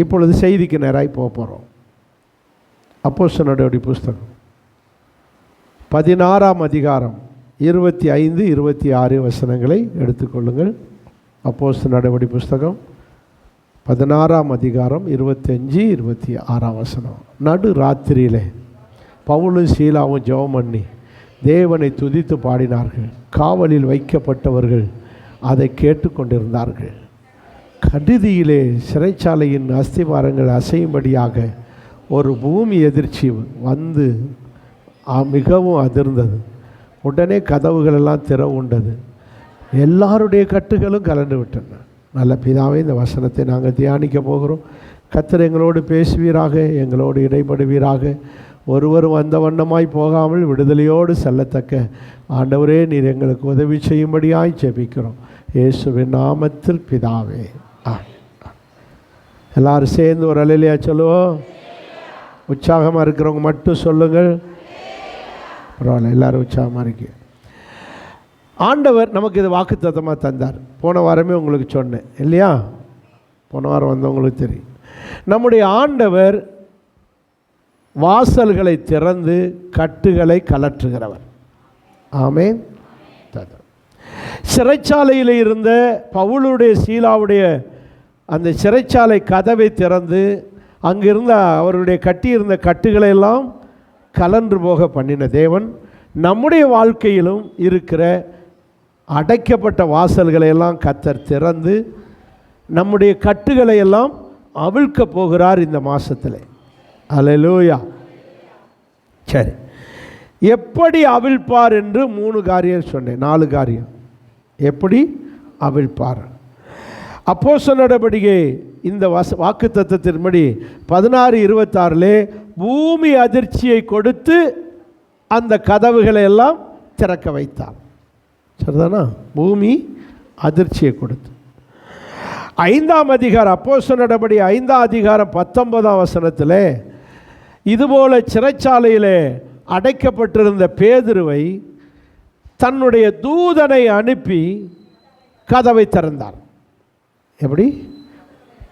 இப்பொழுது செய்திக்கு நேராக போக போகிறோம். அப்போஸ்தலர் நடவடிக்கை புஸ்தகம் 16ஆம் அதிகாரம் 25, 26 வசனங்களை எடுத்துக்கொள்ளுங்கள். அப்போஸ்தலர் நடவடிக்கை புஸ்தகம் 16ஆம் அதிகாரம் 25, 26 வசனம். நடு ராத்திரியிலே பவுலும் சீலாவும் ஜெபம் பண்ணி தேவனை துதித்து பாடினார்கள். காவலில் வைக்கப்பட்டவர்கள் அதை கேட்டுக்கொண்டிருந்தார்கள். கடிதியிலே சிறைச்சாலையின் அஸ்திவாரங்கள் அசையும்படியாக ஒரு பூமி எதிர்ச்சி வந்து மிகவும் அதிர்ந்தது. உடனே கதவுகள் எல்லாம் திறவுண்டது. எல்லாருடைய கட்டுகளும் கலண்டு விட்டன. நல்ல பிதாவே, இந்த வசனத்தை நாங்கள் தியானிக்க போகிறோம். கர்த்தர் எங்களோடு பேசுவீராக, எங்களோடு இடைப்படுவீராக. ஒருவரும் அந்த வண்ணமாய் போகாமல் விடுதலையோடு செல்லத்தக்க ஆண்டவரே, நீர் எங்களுக்கு உதவி செய்யும்படியாய் ஜெபிக்கிறோம். இயேசுவின் நாமத்தில் பிதாவே. எல்லாரும் சேர்ந்து ஒரு அல்லேலூயா சொல்லுவோம். உற்சாகமாக இருக்கிறவங்க மட்டும் சொல்லுங்கள். பரவாயில்ல, எல்லாரும் உற்சாகமாக இருக்கு. ஆண்டவர் நமக்கு இது வாக்குத்தத்தமாக தந்தார். போன வாரமே உங்களுக்கு சொன்னேன் இல்லையா? போன வாரம் வந்தவங்களுக்கு தெரியும். நம்முடைய ஆண்டவர் வாசல்களை திறந்து கட்டுகளை கலற்றுகிறவர். ஆமென். சிறைச்சாலையில் இருந்த பவுலுடைய சீலாவுடைய அந்த சிறைச்சாலை கதவை திறந்து அங்கிருந்த அவருடைய கட்டியிருந்த கட்டுகளை எல்லாம் கலன்று போக பண்ணின தேவன் நம்முடைய வாழ்க்கையிலும் இருக்கிற அடைக்கப்பட்ட வாசல்களை எல்லாம் கர்த்தர் திறந்து நம்முடைய கட்டுகளை எல்லாம் அவிழ்க்க போகிறார் இந்த மாதத்தில். அல்லேலூயா. சரி, எப்படி அவிழ்ப்பார் என்று 3 காரியம் சொன்னேன். 4 காரியம் எப்படி அவிழ்ப்பார். அப்போஸ்தலர் நடவடிக்கை இந்த வாக்குத்தத்தத்தின்படி 16:26 பூமி அதிர்ச்சியை கொடுத்து அந்த கதவுகளை எல்லாம் திறக்க வைத்தார். சரிதானா? பூமி அதிர்ச்சியை கொடுத்து. 5ஆம் அதிகாரம் அப்போஸ்தலர் நடவடிக்கை 5ஆம் அதிகாரம் 19ஆம் வசனத்தில் இதுபோல சிறைச்சாலையில் அடைக்கப்பட்டிருந்த பேதுருவை தன்னுடைய தூதனை அனுப்பி கதவை திறந்தார். எப்படி?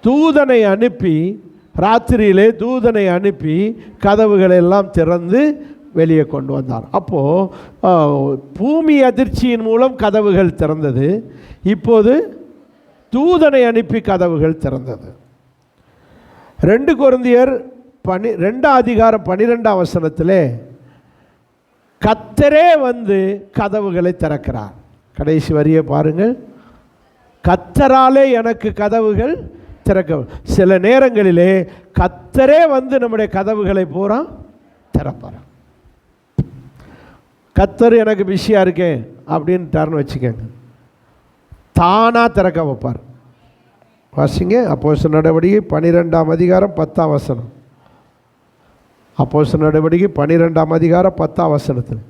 தூதனை அனுப்பி, ராத்திரியிலே தூதனை அனுப்பி கதவுகளை எல்லாம் திறந்து வெளியே கொண்டு வந்தார். அப்போது பூமி அதிர்ச்சியின் மூலம் கதவுகள் திறந்தது. இப்போது தூதனை அனுப்பி கதவுகள் திறந்தது. 2 கொரிந்தியர் 2ஆம் அதிகாரம் 12ஆம் வசனத்திலே கர்த்தரே வந்து கதவுகளை திறக்கிறார். கடைசி வரியை பாருங்கள். கர்த்தராலே எனக்கு கதவுகள் திறக்க. சில நேரங்களிலே கர்த்தரே வந்து நம்முடைய கதவுகளை பூரா திறப்பார். கர்த்தர் எனக்கு பிஸியாக இருக்கேன் அப்படின்ட்டார்னு வச்சுக்கோங்க, தானாக திறக்க வைப்பார். வாசிங்க அப்போஸ்தலர் நடவடிக்கை 12ஆம் அதிகாரம் 10ஆம் வசனம். அப்போஸ்தலர் நடவடிக்கை 12ஆம் அதிகாரம் 10ஆம் வசனத்தில்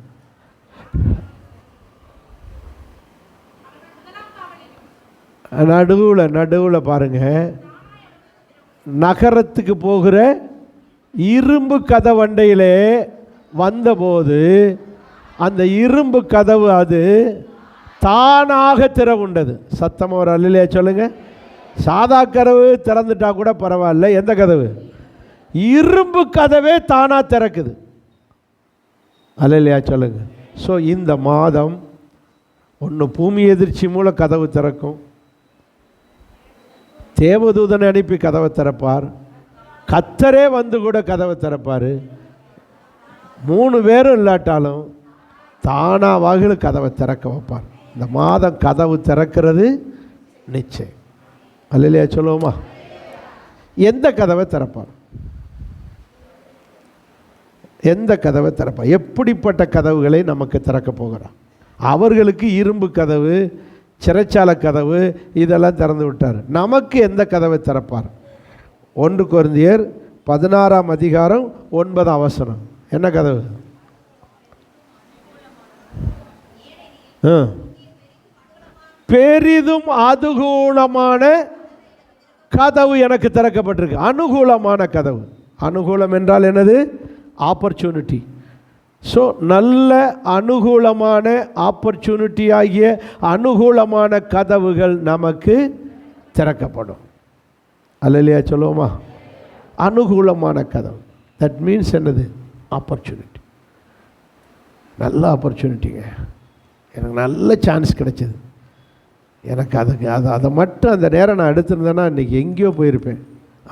நடுவில் பாருங்க, நகரத்துக்கு போகிற இரும்பு கதவண்டையிலே வந்தபோது அந்த இரும்பு கதவு அது தானாக திறவுண்டது. சத்தமாக ஒரு அல்லேலூயா சொல்லுங்க. சாதா கதவு திறந்துட்டா கூட பரவாயில்ல, எந்த கதவு? இரும்பு கதவே தானாக திறக்குது. அல்லேலூயா சொல்லுங்க. ஸோ இந்த மாதம் ஒன்று பூமி எதிர்ச்சி மூலம் கதவு திறக்கும், தேவதூதனை அனுப்பி கதவை திறப்பார், கர்த்தரே வந்து கூட கதவை திறப்பார். 3 பேரும் இல்லாட்டாலும் தானாக கதவை திறக்க வைப்பார். இந்த மாதம் கதவு திறக்கிறது நிச்சயம். அல்லேலூயா சொல்லுவோமா? எந்த கதவை திறப்பார்? எந்த கதவை திறப்பார்? எப்படிப்பட்ட கதவுகளை நமக்கு திறக்க போகிறார்? அவர்களுக்கு இரும்பு கதவு, சிறைச்சாலை கதவு இதெல்லாம் திறந்து விட்டார். நமக்கு எந்த கதவை திறப்பார்? 1 கொரிந்தியர் 16ஆம் அதிகாரம் 9ஆம் வசனம். என்ன கதவு? பெரிதும் அனுகூலமான கதவு எனக்கு திறக்கப்பட்டிருக்கு. அனுகூலமான கதவு. அனுகூலம் என்றால் என்னது? ஆப்பர்ச்சுனிட்டி. ஸோ நல்ல அனுகூலமான ஆப்பர்ச்சுனிட்டி ஆகிய அனுகூலமான கதவுகள் நமக்கு திறக்கப்படும். அல்லேலூயா சொல்லுவோமா? அனுகூலமான கதவு. தட் மீன்ஸ் என்னது? ஆப்பர்ச்சுனிட்டி. நல்ல ஆப்பர்ச்சுனிட்டிங்க. எனக்கு நல்ல சான்ஸ் கிடைச்சது. எனக்கு அதை மட்டும் அந்த நேரம் நான் எடுத்திருந்தேன்னா இன்றைக்கி எங்கேயோ போயிருப்பேன்.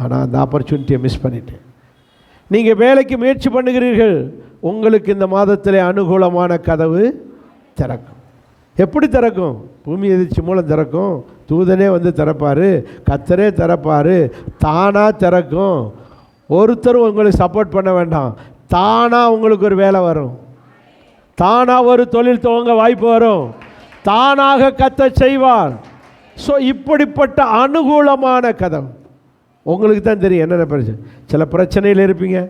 ஆனால் அந்த ஆப்பர்ச்சுனிட்டியை மிஸ் பண்ணிட்டேன். நீங்கள் வேலைக்கு முயற்சி பண்ணுகிறீர்கள், உங்களுக்கு இந்த மாதத்திலே அனுகூலமான கதவு திறக்கும். எப்படி திறக்கும்? பூமி எதிர்ச்சி மூலம் திறக்கும், தூதனே வந்து திறப்பார், கர்த்தரே திறப்பார், தானாக திறக்கும். ஒருத்தரும் உங்களுக்கு சப்போர்ட் பண்ண வேண்டாம். தானாக உங்களுக்கு ஒரு வேலை வரும், தானாக ஒரு தொழில் துவங்க வாய்ப்பு வரும், தானாக கர்த்தர் செய்வார். ஸோ இப்படிப்பட்ட அனுகூலமான கதவு உங்களுக்கு தான் தெரியும். என்னென்ன பிரச்சனை? சில பிரச்சனையில் இருப்பீங்க,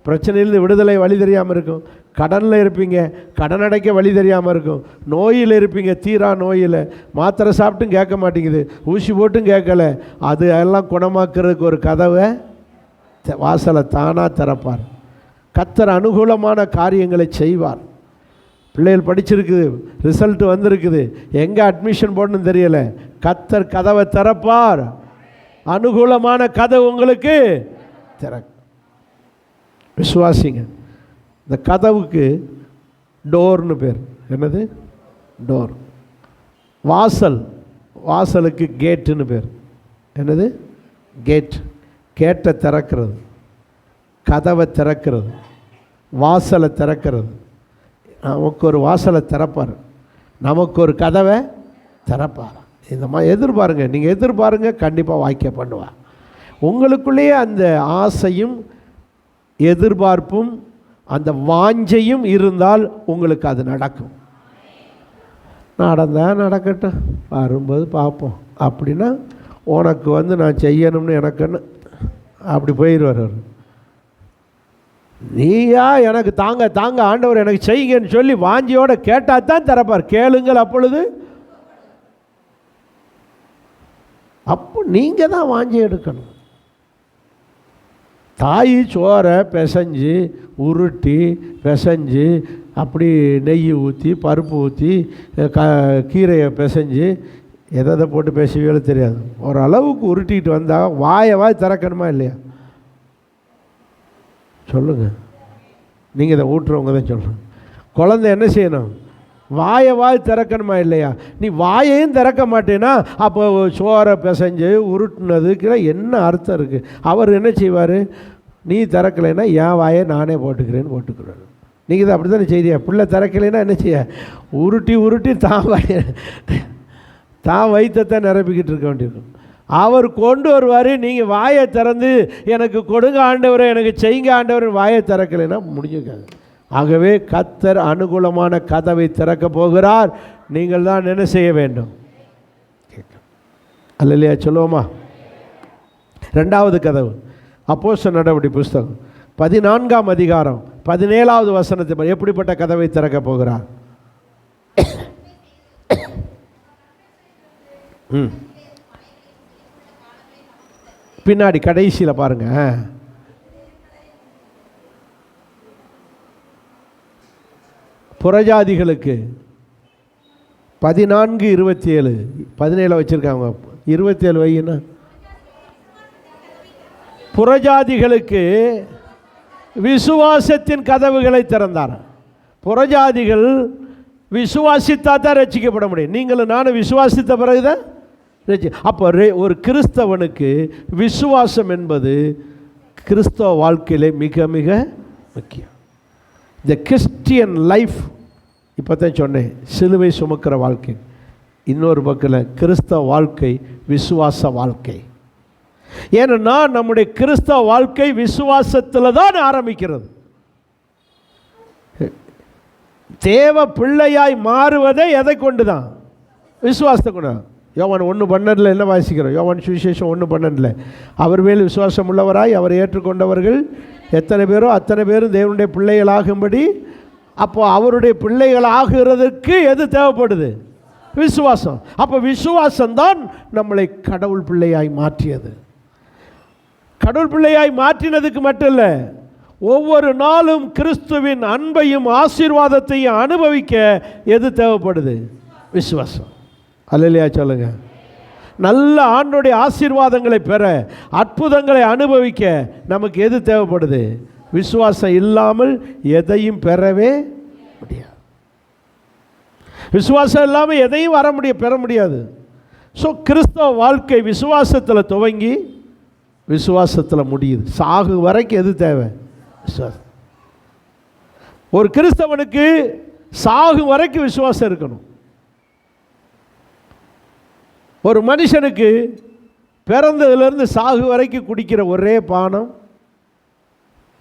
பிரச்சனையிலிருந்து விடுதலை வழி தெரியாமல் இருக்கும். கடனில் இருப்பீங்க, கடன் அடைக்க வழி தெரியாமல் இருக்கும். நோயில் இருப்பீங்க, தீரா நோயில், மாத்திரை சாப்பிட்டும் கேட்க மாட்டேங்குது, ஊசி போட்டும் கேட்கல. அது எல்லாம் குணமாக்குறதுக்கு ஒரு கதவை, வாசலை தானாக திறப்பார். கர்த்தர் அனுகூலமான காரியங்களை செய்வார். பிள்ளைகள் படிச்சிருக்குது, ரிசல்ட் வந்திருக்குது, எங்கே அட்மிஷன் போடணும்னு தெரியலை, கர்த்தர் கதவை திறப்பார். அனுகூலமான கதவு உங்களுக்கு திறக்கும். விசுவாசிங்க. இந்த கதவுக்கு டோர்னு பேர். என்னது? டோர். வாசல், வாசலுக்கு கேட்டுன்னு பேர். என்னது? கேட். கேட்டை திறக்கிறது, கதவை திறக்கிறது, வாசலை திறக்கிறது. நமக்கு ஒரு வாசலை திறப்பார், நமக்கு ஒரு கதவை திறப்பார். இந்த மாதிரி எதிர்பாருங்க, நீங்கள் எதிர்பாருங்க, கண்டிப்பாக வாய்க்க பண்ணுவார். உங்களுக்குள்ளேயே அந்த ஆசையும் எதிர்பார்ப்பும் அந்த வாஞ்சையும் இருந்தால் உங்களுக்கு அது நடக்கும். நடக்கட்டும், வரும்போது பார்ப்போம் அப்படின்னா உனக்கு வந்து நான் செய்யணும்னு எனக்குன்னு அப்படி போயிடுவார் அவர். நீயா எனக்கு தாங்க தாங்க ஆண்டவர் எனக்கு செய்யுங்கன்னு சொல்லி வாஞ்சியோடு கேட்டால் தான் திறப்பார். கேளுங்கள் அப்பொழுது. அப்போ நீங்கள் தான் வாஞ்சி எடுக்கணும். தாய் சோறை பிசைஞ்சு உருட்டி பிசைஞ்சு அப்படி நெய் ஊற்றி பருப்பு ஊற்றி கீரையை பிசைஞ்சு எதை போட்டு பேசவே தெரியாது. ஓரளவுக்கு உருட்டிக்கிட்டு வந்தால் வாய் திறக்கணுமா இல்லையா? சொல்லுங்கள். நீங்கள் இதை ஊட்டுறவங்க தான் சொல்லணும். குழந்தை என்ன செய்யணும்? வாய் திறக்கணுமா இல்லையா? நீ வாயையும் திறக்க மாட்டேன்னா அப்போ சோறை பிசைஞ்சு உருட்டுனதுக்கு என்ன அர்த்தம் இருக்குது? அவர் என்ன செய்வார்? நீ திறக்கலைன்னா என் வாயை நானே போட்டுக்கிறேன்னு போட்டுக்கிறாரு. நீங்கள் தான் அப்படி தானே செய்தியா? பிள்ளை திறக்கலைன்னா என்ன செய்ய? உருட்டி உருட்டி தான் வயிற்றத்தை நிரப்பிக்கிட்டு இருக்க வேண்டியிருக்கும். அவர் கொண்டு வருவார். நீங்கள் வாயை திறந்து எனக்கு கொடுங்க ஆண்டவரை, எனக்கு செய்யுங்க ஆண்டவர், வாயை திறக்கலைன்னா முடிஞ்சுக்காது. ஆகவே கர்த்தர் அனுகூலமான கதவை திறக்க போகிறார். நீங்கள் தான் என்ன செய்ய வேண்டும்? அல்லேலூயா சொல்லுவோமா? ரெண்டாவது கதவு அப்போஸ்தலர் நடவடிக்கை புஸ்தகம் 14ஆம் அதிகாரம் 17வது வசனத்தை எப்படிப்பட்ட கதவை திறக்க போகிறார்? பின்னாடி கடைசியில் பாருங்க. புறஜாதிகளுக்கு 14:27 17 வச்சிருக்காங்க. 27 வையினா புறஜாதிகளுக்கு விசுவாசத்தின் கதவுகளை திறந்தார். புறஜாதிகள் விசுவாசித்தா தான் ரட்சிக்கப்பட முடியும். நீங்களும் நானும் விசுவாசித்த பிறகுதான் அப்போ ஒரு கிறிஸ்தவனுக்கு விசுவாசம் என்பது கிறிஸ்தவ வாழ்க்கையிலே மிக மிக முக்கியம். த கிறிஸ்டியன் லைஃப், இப்போ தான் சொன்னேன், சிலுவை சுமக்கிற வாழ்க்கை. இன்னொரு பக்கத்தில் கிறிஸ்தவ வாழ்க்கை விசுவாச வாழ்க்கை. ஏன்னா நம்முடைய கிறிஸ்தவ வாழ்க்கை விசுவாசத்தில் தான் ஆரம்பிக்கிறது. தேவ பிள்ளையாய் மாறுவதை எதை கொண்டு தான்? விசுவாசத்தை கொண்டு. யோவான் 1:12 என்ன வாசிக்கிறோம்? யோவான் சுவிசேஷம் 1:12 அவர் மேல் விசுவாசம் உள்ளவராய் அவரை ஏற்றுக்கொண்டவர்கள் எத்தனை பேரோ அத்தனை பேரும் தேவனுடைய பிள்ளைகளாகும்படி. அப்போ அவருடைய பிள்ளைகளாகிறதுக்கு எது தேவைப்படுது? விசுவாசம். அப்போ விசுவாசம்தான் நம்மளை கடவுள் பிள்ளையாய் மாற்றியது. கடவுள் பிள்ளையாய் மாற்றினதுக்கு மட்டும் இல்லை, ஒவ்வொரு நாளும் கிறிஸ்துவின் அன்பையும் ஆசீர்வாதத்தையும் அனுபவிக்க எது தேவைப்படுது? விசுவாசம். அல்லேலூயா சொல்லுங்க. நல்ல ஆண்டோடைய ஆசீர்வாதங்களை பெற, அற்புதங்களை அனுபவிக்க நமக்கு எது தேவைப்படுது? விசுவாசம் இல்லாமல் எதையும் பெறவே முடியாது. விசுவாசம் இல்லாமல் எதையும் பெற முடியாது. ஸோ கிறிஸ்தவ வாழ்க்கை விசுவாசத்தில் துவங்கி விசுவாசத்தில் முடியுது. சாகு வரைக்கும் எது தேவை? விசுவாசம். ஒரு கிறிஸ்தவனுக்கு சாகு வரைக்கும் விசுவாசம் இருக்கணும். ஒரு மனுஷனுக்கு பிறந்ததுலேருந்து சாகு வரைக்கும் குடிக்கிற ஒரே பானம்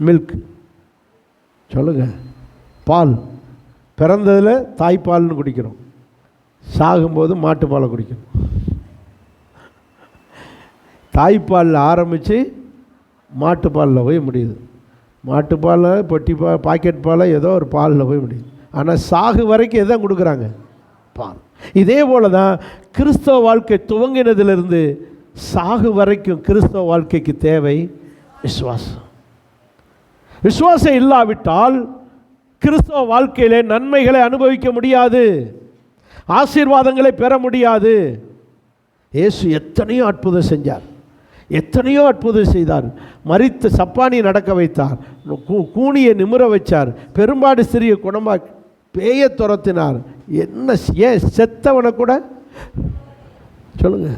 மில்க். சொல்லுங்க, பால். பிறந்ததில் தாய்ப்பால்னு குடிக்கிறோம், சாகும்போது மாட்டுப்பாலை குடிக்கணும். தாய்ப்பாலில் ஆரம்பித்து மாட்டுப்பாலில் போய் முடியுது. மாட்டுப்பாலில் பொட்டி பால், பாக்கெட் பால், ஏதோ ஒரு பாலில் போய் முடியுது. ஆனால் சாகு வரைக்கும் எதை கொடுக்குறாங்க? பால். இதே போல தான் கிறிஸ்தவ வாழ்க்கை துவங்கினதிலிருந்து சாகு வரைக்கும் கிறிஸ்தவ வாழ்க்கைக்கு தேவை விசுவாசம். விசுவாசம் இல்லாவிட்டால் கிறிஸ்தவ வாழ்க்கையிலே நன்மைகளை அனுபவிக்க முடியாது, ஆசீர்வாதங்களை பெற முடியாது. இயேசு எத்தனையோ அற்புதம் செஞ்சார், எத்தனையோ அற்புதம் செய்தார். மரித்த சப்பானி நடக்க வைத்தார், கூனியை நிமிர வச்சார், பெரும்பாடு சிறிய குணமாக பேய துரத்தினார். என்ன ஏன் செத்தவனை கூட சொல்லுங்க.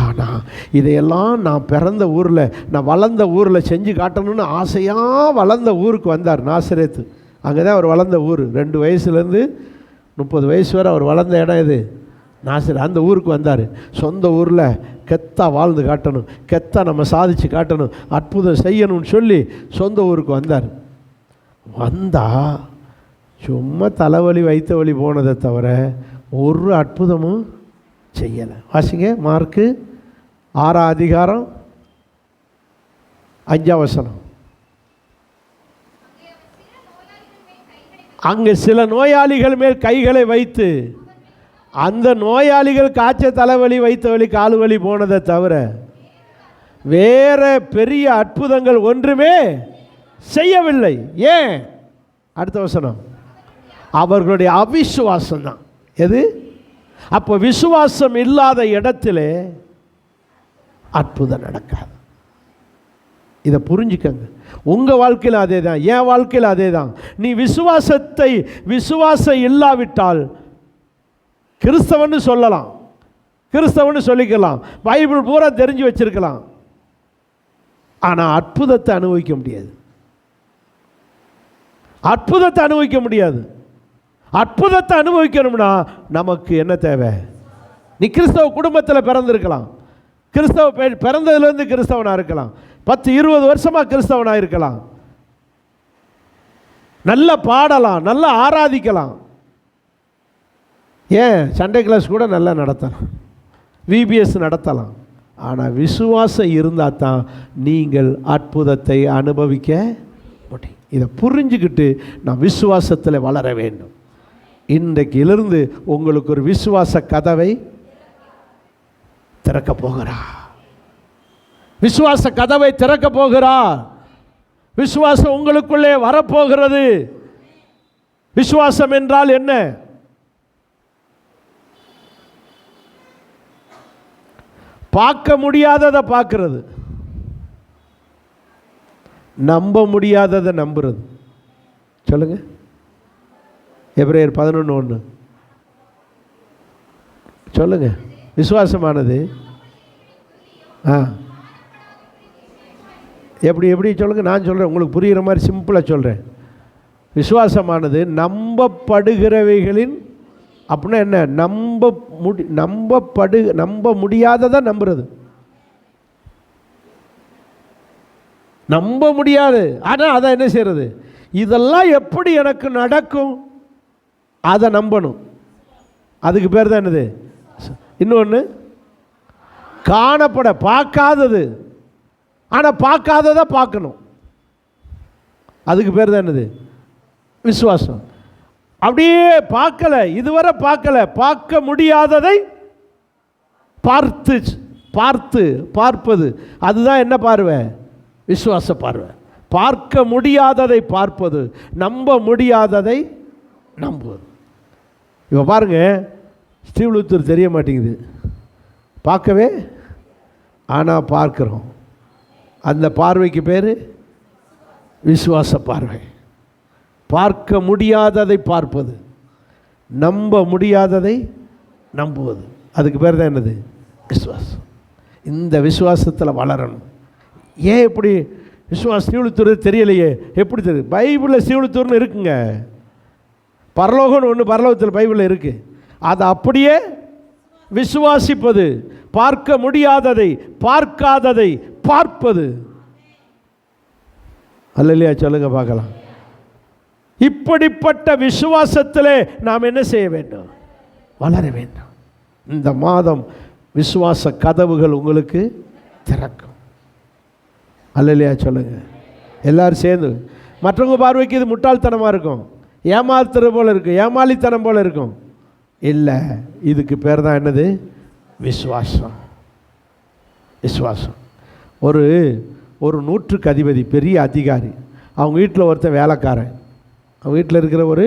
ஆனால் இதையெல்லாம் நான் பிறந்த ஊரில், நான் வளர்ந்த ஊரில் செஞ்சு காட்டணும்னு ஆசையாக வளர்ந்த ஊருக்கு வந்தார். நாசரேத்து, அங்கே தான் அவர் வளர்ந்த ஊர். 2 வயசுலேருந்து 30 வயசு வரை அவர் வளர்ந்த இடம் இது நாசரேத். அந்த ஊருக்கு வந்தார். சொந்த ஊரில் கெத்தா வாழ்ந்து காட்டணும், கெத்தா நம்ம சாதித்து காட்டணும், அற்புதம் செய்யணும்னு சொல்லி சொந்த ஊருக்கு வந்தார். வந்தால் சும்மா தலைவலி வைத்த வலி போனதை தவிர ஒரு அற்புதமும் செய்யலை. வாசிங்க, மார்க்கு 6ஆம் அதிகாரம் 5ஆம் வசனம். அங்கே சில நோயாளிகள் மேல் கைகளை வைத்து, அந்த நோயாளிகள் காய்ச்சல், தலைவலி, வைத்த வலி, காலு வலி போனதை தவிர வேற பெரிய அற்புதங்கள் ஒன்றுமே செய்யவில்லை. ஏன்? அடுத்த வசனம், அவர்களுடைய அவிசுவாசம் தான். எது? அப்போ விசுவாசம் இல்லாத இடத்துல அற்புதம் நடக்காது. இதை புரிஞ்சுக்கங்க. உங்கள் வாழ்க்கையில் அதே தான், என் வாழ்க்கையில் அதே தான். நீ விசுவாசம் இல்லாவிட்டால் கிறிஸ்தவன்னு சொல்லலாம், கிறிஸ்தவன்னு சொல்லிக்கலாம், பைபிள் பூரா தெரிஞ்சு வச்சிருக்கலாம், ஆனால் அற்புதத்தை அனுபவிக்க முடியாது. அற்புதத்தை அனுபவிக்க முடியாது. அற்புதத்தை அனுபவிக்கணும்னா நமக்கு என்ன தேவை? நீ கிறிஸ்தவ குடும்பத்தில் பிறந்திருக்கலாம், கிறிஸ்தவ பிறந்ததுலேருந்து கிறிஸ்தவனாக இருக்கலாம், 10-20 வருஷமாக கிறிஸ்தவனாக இருக்கலாம், நல்லா பாடலாம், நல்லா ஆராதிக்கலாம், ஏன் சண்டே கிளாஸ் கூட நல்லா நடத்தலாம், விபிஎஸ் நடத்தலாம். ஆனால் விசுவாசம் இருந்தால் தான் நீங்கள் அற்புதத்தை அனுபவிக்க முடியும். இதை புரிஞ்சுக்கிட்டு நான் விசுவாசத்தில் வளர வேண்டும். இன்றைக்கிலிருந்து உங்களுக்கு ஒரு விசுவாச கதவை திறக்க போகிறார். விசுவாச கதவை திறக்க போகிறார். விசுவாசம் உங்களுக்குள்ளே வரப்போகிறது. விசுவாசம் என்றால் என்ன? பார்க்க முடியாததை பார்க்கிறது, நம்ப முடியாததை நம்புறது. சொல்லுங்க, எபிரேயர் 11:1 சொல்லுங்க. விசுவாசமானது எப்படி சொல்லுங்க, நான் சொல்கிறேன், உங்களுக்கு புரிகிற மாதிரி சிம்பிளாக சொல்கிறேன். விசுவாசமானது நம்பப்படுகிறவைகளின், அப்படின்னா என்ன? நம்ப முடியாததை நம்புறது. நம்ப முடியாது, ஆனால் அதை என்ன செய்யறது? இதெல்லாம் எப்படி எனக்கு நடக்கும், அதை நம்பணும். அதுக்கு பேர் தான் என்னது? இன்னொன்று காணப்பட, பார்க்காதது, ஆனால் பார்க்காததை பார்க்கணும். அதுக்கு பேர் தான் என்னது? விசுவாசம். அப்படியே பார்க்கல, இதுவரை பார்க்கல, பார்க்க முடியாததை பார்ப்பது, அதுதான் என்ன பார்வை? விசுவாச பார்வை. பார்க்க முடியாததை பார்ப்பது, நம்ப முடியாததை நம்புவது. இப்போ பாருங்க, ஸ்ரீவில்லிபுத்தூர் தெரிய மாட்டேங்குது, பார்க்கவே ஆனால் பார்க்குறோம். அந்த பார்வைக்கு பேர் விசுவாச பார்வை. பார்க்க முடியாததை பார்ப்பது, நம்ப முடியாததை நம்புவது, அதுக்கு பேர் தான் என்னது? விசுவாசம். இந்த விசுவாசத்தில் வளரணும். ஏன் எப்படி விசுவாசம் சீவுழுத்துறது தெரியலையே? எப்படி தெரியுது? பைபிளில் சீவுழுத்தூர்னு இருக்குங்க. பரலோகம்னு ஒன்று பரலோகத்தில் பைபிளில் இருக்குது. அதை அப்படியே விசுவாசிப்பது, பார்க்க முடியாததை பார்க்காததை பார்ப்பது. அல்லேலூயா சொல்லுங்க பார்க்கலாம். இப்படிப்பட்ட விசுவாசத்திலே நாம் என்ன செய்ய வேண்டும்? வளர வேண்டும். இந்த மாதம் விசுவாச கதவுகள் உங்களுக்கு திறக்கும். அல்லேலூயா சொல்லுங்க எல்லாரும் சேர்ந்து. மற்றவங்க பார்வைக்கு இது முட்டாள்தனமாக இருக்கும், ஏமாத்துறது போல் இருக்கும், ஏமாளித்தனம் போல் இருக்கும். இல்லை, இதுக்கு பேர் தான் என்னது? விசுவாசம். விசுவாசம். ஒரு நூற்றுக்கு அதிபதி, பெரிய அதிகாரி, அவங்க வீட்டில் ஒருத்தன் வேலைக்காரன். அவங்க வீட்டில் இருக்கிற ஒரு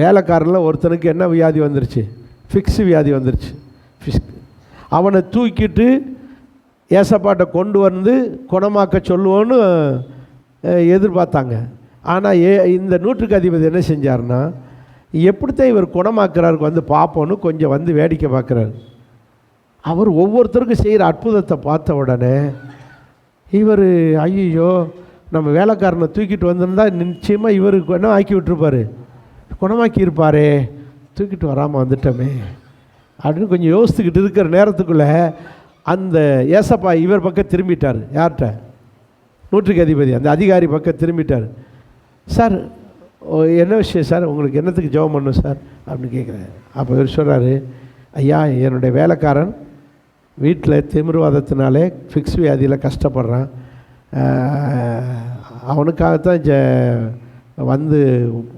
வேலைக்காரனில் ஒருத்தனுக்கு என்ன வியாதி வந்துருச்சு? ஃபிக்ஸு வியாதி வந்துருச்சு. அவனை தூக்கிட்டு ஏசப்பாட்டை கொண்டு வந்து குணமாக்க சொல்லுவோன்னு எதிர்பார்த்தாங்க. ஆனால் இந்த நூற்றுக்கு அதிபதி என்ன செஞ்சார்னா, எப்படித்தான் இவர் குணமாக்குறாருக்கு வந்து பார்ப்போன்னு கொஞ்சம் வந்து வேடிக்கை பார்க்குறாரு. அவர் ஒவ்வொருத்தருக்கும் செய்கிற அற்புதத்தை பார்த்த உடனே இவர், ஐயோ நம்ம வேலைக்காரனை தூக்கிட்டு வந்திருந்தா நிச்சயமாக இவருக்கு என்ன ஆக்கி விட்டுருப்பார், குணமாக்கி இருப்பாரே, தூக்கிட்டு வராமல் வந்துட்டோமே அப்படின்னு கொஞ்சம் யோசித்துக்கிட்டு இருக்கிற நேரத்துக்குள்ளே அந்த ஏசப்பா இவர் பக்கம் திரும்பிட்டார். யார்கிட்ட? நூற்றுக்கு அதிபதி அந்த அதிகாரி பக்கம் திரும்பிட்டார். சார் என்ன விஷயம் சார், உங்களுக்கு என்னத்துக்கு ஜெபம் பண்ணணும் சார் அப்படின்னு கேட்குறாரு. அப்போ இவர் சொல்கிறாரு, ஐயா என்னுடைய வேலைக்காரன் வீட்டில் திமிர்வாதத்தினாலே ஃபிக்ஸ் வியாதியில் கஷ்டப்படுறான், அவனுக்காகத்தான் வந்து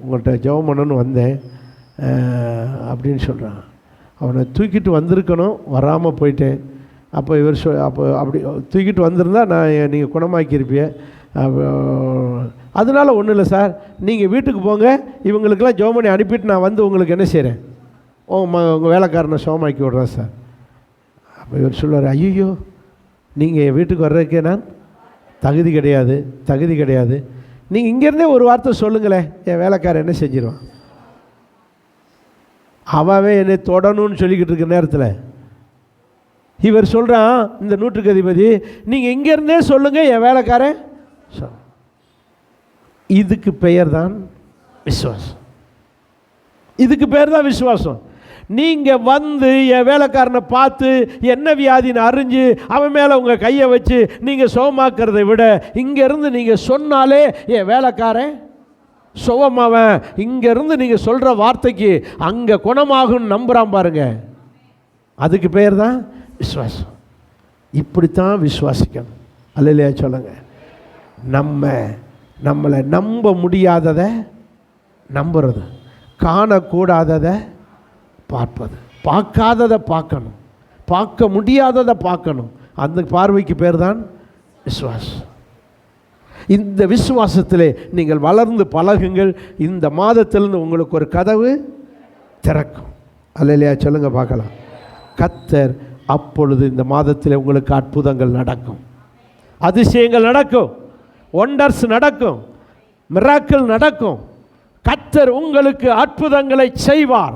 உங்கள்கிட்ட ஜெபம் பண்ணணும்னு வந்தேன் அப்படின்னு சொல்கிறான். அவனை தூக்கிட்டு வந்திருக்கணும், வராமல் போயிட்டேன். அப்போ இவர் அப்போ அப்படி தூக்கிட்டு வந்திருந்தா நான் நீங்கள் குணமாக்கியிருப்பிய. அதனால் ஒன்றும் இல்லை சார், நீங்கள் வீட்டுக்கு போங்க, இவங்களுக்கெல்லாம் ஜெபம் பண்ணி அனுப்பிட்டு நான் வந்து உங்களுக்கு என்ன செய்கிறேன், உங்கள் வேலைக்காரனை சுகமாக்கி விட்றேன் சார். அப்போ இவர் சொல்லுவார், ஐயோ நீங்கள் என் வீட்டுக்கு வர்றதுக்கே நான் தகுதி கிடையாது. நீங்கள் இங்கேருந்தே ஒரு வார்த்தை சொல்லுங்களேன், என் வேலைக்காரன் என்ன செஞ்சிருவான். அவன் என்னை தொடணும்னு சொல்லிக்கிட்டு இருக்கிற நேரத்தில் இவர் சொல்கிறான், இந்த நூற்றுக்கு அதிபதி, நீங்கள் இங்கேருந்தே சொல்லுங்கள் என் வேலைக்காரன். இதுக்கு பெயர் தான் விசுவாசம். இதுக்கு பேர் தான் விசுவாசம். நீங்கள் வந்து என் வேலைக்காரனை பார்த்து என்ன வியாதின்னு அறிஞ்சு அவன் மேலே உங்கள் கையை வச்சு நீங்கள் சுகமாக்கிறதை விட இங்கேருந்து நீங்கள் சொன்னாலே என் வேலைக்காரன் சுகமாவன், இங்கேருந்து நீங்கள் சொல்கிற வார்த்தைக்கு அங்கே குணமாகும்னு நம்புகிறான் பாருங்க, அதுக்கு பேர் தான் விசுவாசம். இப்படித்தான் விசுவாசிக்கணும். அல்லேலூயா சொல்லுங்க. நம்மளை நம்ப முடியாததை நம்புறது, காணக்கூடாததை பார்ப்பது, பார்க்காததை பார்க்கணும், பார்க்க முடியாததை பார்க்கணும். அந்த பார்வைக்கு பேர் தான் விசுவாசம். இந்த விசுவாசத்திலே நீங்கள் வளர்ந்து பழகுங்கள். இந்த மாதத்திலிருந்து உங்களுக்கு ஒரு கதவு திறக்கும். அல்லேலூயா சொல்லுங்க பார்க்கலாம். கர்த்தர் அப்பொழுது இந்த மாதத்தில் உங்களுக்கு அற்புதங்கள் நடக்கும், அதிசயங்கள் நடக்கும், ஒண்டர்ஸ் நடக்கும், மிராக்கிள் நடக்கும். கர்த்தர் உங்களுக்கு அற்புதங்களை செய்வார்.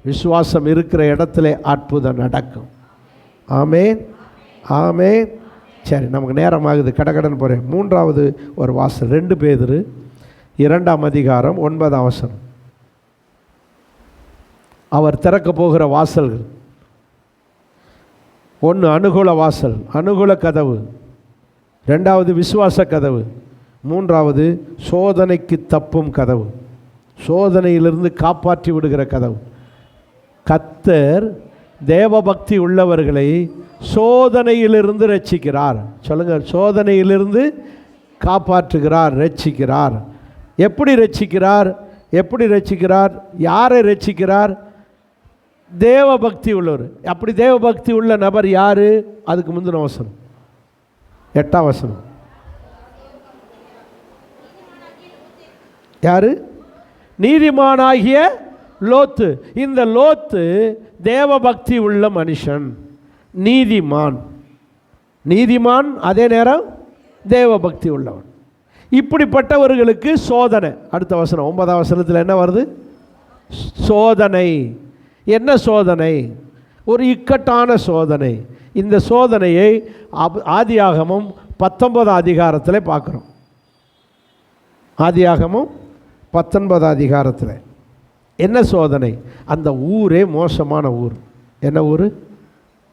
விசுவாசம் இருக்கிற இடத்துல அற்புதம் நடக்கும். ஆமேன், ஆமேன். சரி, நமக்கு நேரமாகுது, கடகடன் போகிறேன். மூன்றாவது ஒரு வாசல், 2 பேதுரு 2ஆம் அதிகாரம் 9ஆம் வசனம். அவர் திறக்க போகிற வாசல்கள்: 1 அனுகூல வாசல், அனுகூல கதவு; 2வது விசுவாச கதவு; 3வது சோதனைக்கு தப்பும் கதவு, சோதனையிலிருந்து காப்பாற்றி விடுகிற கதவு. கர்த்தர் தேவபக்தி உள்ளவர்களை சோதனையிலிருந்து ரட்சிக்கிறார். சொல்லுங்க, சோதனையிலிருந்து காப்பாற்றுகிறார், ரட்சிக்கிறார். எப்படி ரட்சிக்கிறார்? எப்படி ரட்சிக்கிறார்? யாரை ரட்சிக்கிறார்? தேவபக்தி உள்ளவர். அப்படி தேவபக்தி உள்ள நபர் யாரு? அதுக்கு முந்தின வசனம், 8ஆம் வசனம். யாரு? நீதிமானாகிய லோத்து. இந்த லோத்து தேவபக்தி உள்ள மனுஷன். நீதிமான். நீதிமான் அதே நேரம் தேவ பக்தி உள்ளவன். இப்படிப்பட்டவர்களுக்கு சோதனை. அடுத்த வசனம் 9ஆம் வசனத்தில் என்ன வருது? சோதனை. என்ன சோதனை? ஒரு இக்கட்டான சோதனை. இந்த சோதனையை ஆதியாகமம் 19ஆம் அதிகாரத்தில் பார்க்குறோம். ஆதியாகமம் 19ஆம் அதிகாரத்தில் என்ன சோதனை? அந்த ஊரே மோசமான ஊர். என்ன ஊர்?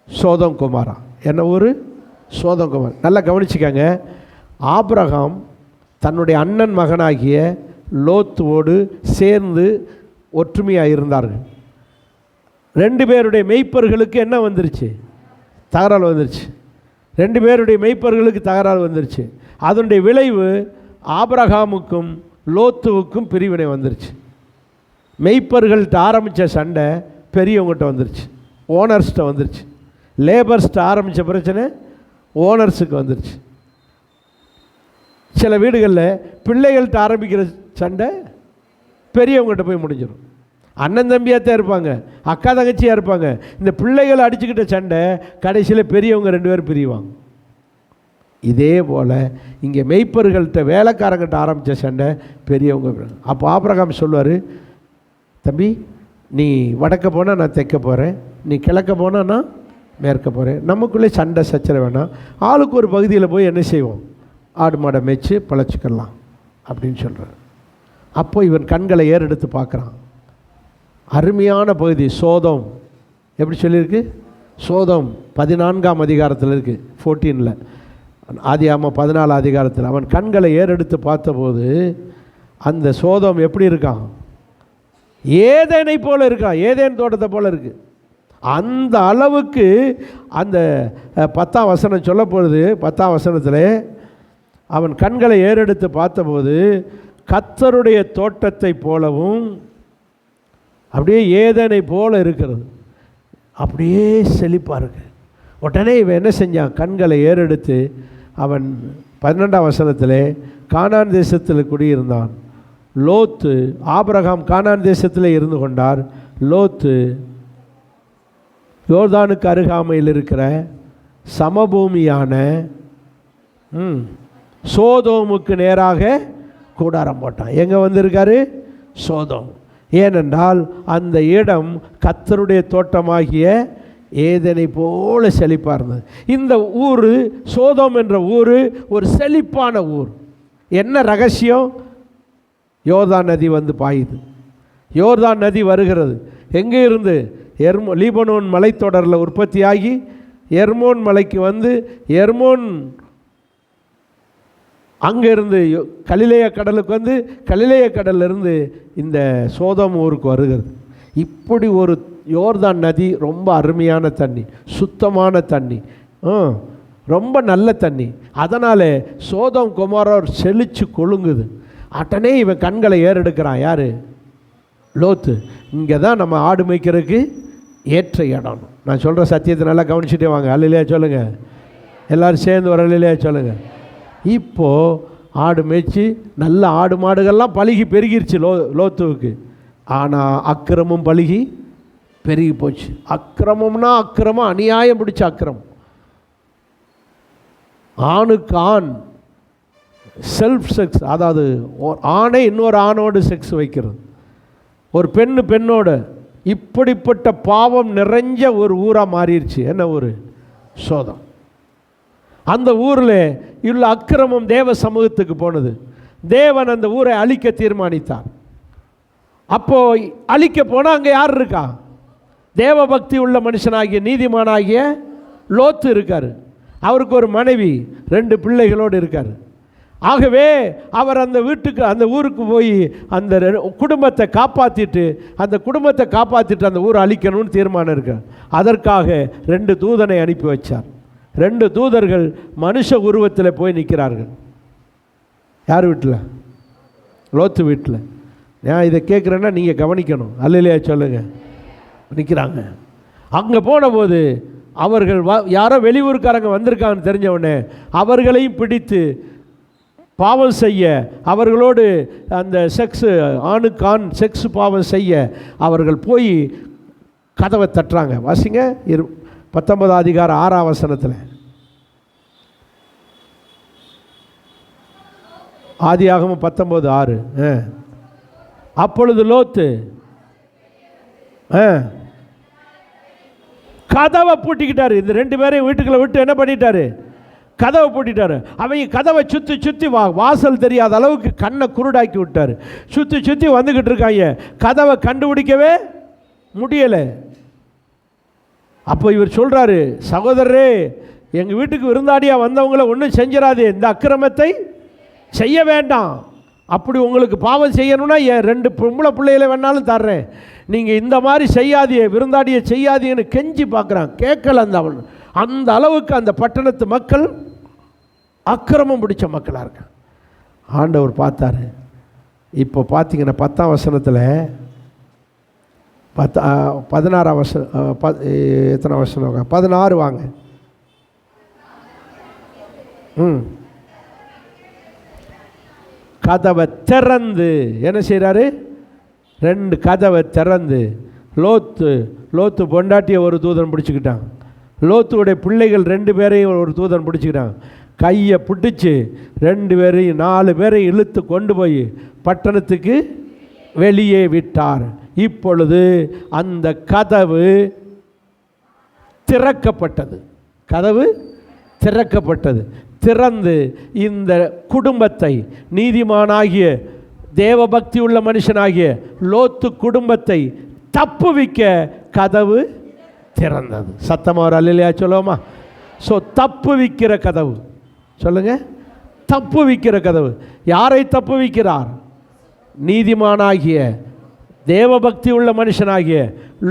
சோதம் குமாரா. என்ன ஊர்? சோதம் குமார். நல்லா கவனிச்சுக்கங்க. ஆபிரகாம் தன்னுடைய அண்ணன் மகனாகிய லோத்துவோடு சேர்ந்து ஒற்றுமையாக இருந்தார்கள். 2 பேருடைய மெய்ப்பர்களுக்கு என்ன வந்துருச்சு? தகராறு வந்துருச்சு. 2 பேருடைய மெய்ப்பர்களுக்கு தகராறு வந்துருச்சு. அதனுடைய விளைவு ஆபிரகாமுக்கும் லோத்துவுக்கும் பிரிவினை வந்துருச்சு. மெய்ப்பர்கள்ட்ட ஆரம்பித்த சண்டை பெரியவங்ககிட்ட வந்துருச்சு, ஓனர்ஸ்கிட்ட வந்துருச்சு. லேபர்ஸ்கிட்ட ஆரம்பித்த பிரச்சனை ஓனர்ஸுக்கு வந்துருச்சு. சில வீடுகளில் பிள்ளைகள்கிட்ட ஆரம்பிக்கிற சண்டை பெரியவங்ககிட்ட போய் முடிஞ்சிடும். அண்ணன் தம்பியாக தான் இருப்பாங்க, அக்கா தங்கச்சியாக இருப்பாங்க. இந்த பிள்ளைகளை அடிச்சுக்கிட்ட சண்டை கடைசியில் பெரியவங்க 2 பேரும் பிரிவாங்க. இதே போல் இங்கே மெய்ப்பர்கள்ட்ட வேலைக்காரங்கிட்ட ஆரம்பித்த சண்டை பெரியவங்க. அப்போ ஆபிரகாம் சொல்லுவார், தம்பி நீ வடக்க போனால் நான் தெற்க போகிறேன், நீ கிழக்க போனால் நான் மேற்க போகிறேன். நமக்குள்ளே சண்டை சச்சரவு வேணாம், ஆளுக்கு ஒரு பகுதியில் போய் என்ன செய்வோம், ஆடு மாடை மேய்ச்சி பழச்சிக்கலாம் அப்படின்னு சொல்கிறார். அப்போ இவன் கண்களை ஏறெடுத்து பார்க்குறான். அருமையான பகுதி சோதம். எப்படி சொல்லியிருக்கு? சோதம் 14ஆம் அதிகாரத்தில் இருக்குது, 14ல். ஆதியாகமம் 14ஆம் அதிகாரத்தில் அவன் கண்களை ஏறெடுத்து பார்த்தபோது அந்த சோதம் எப்படி இருக்கான்? ஏதேனை போல இருக்கான், ஏதேன் தோட்டத்தை போல இருக்குது. அந்த அளவுக்கு அந்த 10ஆம் வசனம் சொல்ல போகிறது. 10ஆம் வசனத்தில் அவன் கண்களை ஏறெடுத்து பார்த்தபோது கர்த்தருடைய தோட்டத்தை போலவும் அப்படியே ஏதேனை போல இருக்கிறது, அப்படியே செழிப்பாக இருக்கு. உடனே இவன் என்ன செஞ்சான்? கண்களை ஏறெடுத்து அவன் 12ஆம் வசனத்தில் கானான் தேசத்தில் குடியிருந்தான். லோத்து, ஆபிரகாம் கானான் தேசத்தில் இருந்து கொண்டார். லோத்து யோர்தானுக்கு அருகாமையில் இருக்கிற சமபூமியான சோதோமுக்கு நேராக கூடாரம் போட்டான். எங்கே வந்திருக்காரு? சோதோம். ஏனென்றால் அந்த இடம் கர்த்தருடைய தோட்டமாகிய ஏதேனை போல செழிப்பாக இருந்தது. இந்த ஊர் சோதோம் என்ற ஊர் ஒரு செழிப்பான ஊர். என்ன ரகசியம்? யோர்தான் நதி வந்து பாயுது. யோர்தான் நதி வருகிறது. எங்கே இருந்து? லீபனோன் மலைத்தொடரில் உற்பத்தியாகி எர்மோன் மலைக்கு வந்து எர்மோன் அங்கேருந்து கலிலேய கடலுக்கு வந்து கலிலேய கடலிருந்து இந்த சோதோம் ஊருக்கு வருகிறது. இப்படி ஒரு யோர்தான் நதி ரொம்ப அருமையான தண்ணி, சுத்தமான தண்ணி, ரொம்ப நல்ல தண்ணி. அதனால் சோதோம் குமாரா செழிச்சு கொழுங்குது. அட்டனே இவன் கண்களை ஏறெடுக்கிறான். யார்? லோத்து. இங்கே தான் நம்ம ஆடு மேய்க்கிறதுக்கு ஏற்ற இடம். நான் சொல்கிற சத்தியத்தை நல்லா கவனிச்சுட்டே வாங்க. அல்லையா சொல்லுங்கள். எல்லோரும் சேர்ந்து வர அல்லையா சொல்லுங்கள். இப்போது ஆடு மேய்ச்சி நல்ல ஆடு மாடுகள்லாம் பழுகி பெருகிருச்சு லோத்துவுக்கு. ஆனால் அக்கிரமும் பழுகி பெருகி போச்சு. அக்கிரமம்னா அக்கிரமம், அநியாயம் பிடிச்ச அக்கிரமம். ஆணுக்கு ஆண் செல்ஃப் செக்ஸ், அதாவது ஆணை இன்னொரு ஆணோடு செக்ஸ் வைக்கிறது, ஒரு பெண்ணு பெண்ணோட. இப்படிப்பட்ட பாவம் நிறைஞ்ச ஒரு ஊராக மாறிடுச்சு. என்ன ஊர்? சோதம். அந்த ஊரில் உள்ள அக்கிரமம் தேவ சமூகத்துக்கு போனது. தேவன் அந்த ஊரை அழிக்க தீர்மானித்தார். அப்போ அழிக்க போனால் அங்கே யார் இருக்கா? தேவ பக்தி உள்ள மனுஷனாகிய நீதிமானாகிய லோத்து இருக்கார். அவருக்கு ஒரு மனைவி, 2 பிள்ளைகளோடு இருக்கார். ஆகவே அவர் அந்த வீட்டுக்கு அந்த ஊருக்கு போய் அந்த குடும்பத்தை காப்பாற்றிட்டு அந்த ஊரை அழிக்கணும்னு தீர்மானம் இருக்கார். அதற்காக 2 தூதனை அனுப்பி வச்சார். 2 தூதர்கள் மனுஷ உருவத்தில் போய் நிற்கிறார்கள். யார் வீட்டில்? லோத்து வீட்டில். ஏன் இதை கேட்குறேன்னா நீங்கள் கவனிக்கணும். அல்லையா சொல்லுங்கள். நிற்கிறாங்க. அங்கே போனபோது அவர்கள் யாரோ வெளியூருக்காரங்க வந்திருக்காங்கன்னு தெரிஞ்சவுடனே அவர்களையும் பிடித்து பாவம் செய்ய, அவர்களோடு அந்த செக்ஸு, ஆணுக்கு ஆண் செக்ஸ் பாவம் செய்ய அவர்கள் போய் கதவை தட்டுறாங்க. வாசிங்க 19 அதிகாரம் 6ஆம் வசனத்தில், ஆதியாகமம் 19:6. அப்பொழுது லோத்து கதவை பூட்டிக்கிட்டாரு. இந்த 2 பேரையும் வீட்டுக்குள்ள விட்டு என்ன பண்ணிட்டாரு? கதவை பூட்டிட்டாரு. அவங்க கதவை சுற்றி சுற்றி வாசல் தெரியாத அளவுக்கு கண்ணை குருடாக்கி விட்டார். சுற்றி சுற்றி வந்துக்கிட்டு இருக்காங்க, கதவை கண்டுபிடிக்கவே முடியலை. அப்போ இவர் சொல்கிறாரு, சகோதரரே, எங்கள் வீட்டுக்கு விருந்தாடியாக வந்தவங்கள ஒன்றும் செஞ்சிடாதே, இந்த அக்கிரமத்தை செய்ய வேண்டாம். அப்படி உங்களுக்கு பாவம் செய்யணும்னா என் 2 பொம்பளை பிள்ளைகளை வேணாலும் தர்றேன், நீங்கள் இந்த மாதிரி செய்யாதியே, விருந்தாடியை செய்யாதீன்னு கெஞ்சி பார்க்குறான். கேட்கல அந்த அளவுக்கு அந்த பட்டணத்து மக்கள் அக்கிரமம் பிடிச்ச மக்களாக இருக்காங்க. ஆண்டவர் பார்த்தாரு. இப்போ பார்த்தீங்கன்னா 10ஆம் வசனத்தில் 16ஆம் வசனம், எத்தனை வசனம்? 16 வாங்க. கதவை திறந்து என்ன செய்கிறாரு? 2 கதவை திறந்து லோத்து பொண்டாட்டியை ஒரு தூதன் பிடிச்சிக்கிட்டான். லோத்துடைய பிள்ளைகள் 2 பேரையும் ஒரு தூதன் பிடிச்சிக்கிட்டான். கையை பிடிச்சி 2 பேரையும் 4 பேரையும் இழுத்து கொண்டு போய் பட்டணத்துக்கு வெளியே விட்டார். இப்பொழுது அந்த கதவு திறக்கப்பட்டது. கதவு திறக்கப்பட்டது. திறந்து இந்த குடும்பத்தை, நீதிமானாகிய தேவபக்தி உள்ள மனுஷனாகிய லோத்து குடும்பத்தை தப்புவிக்க கதவு திறந்தது. சத்தமாக ஒரு அல்லேலூயா சொல்லுவோமா? ஸோ தப்புவிக்கிற கதவு சொல்லுங்க. தப்புவிக்கிற கதவு. யாரை தப்புவிக்கிறார்? நீதிமானாகிய தேவபக்தி உள்ள மனுஷனாகிய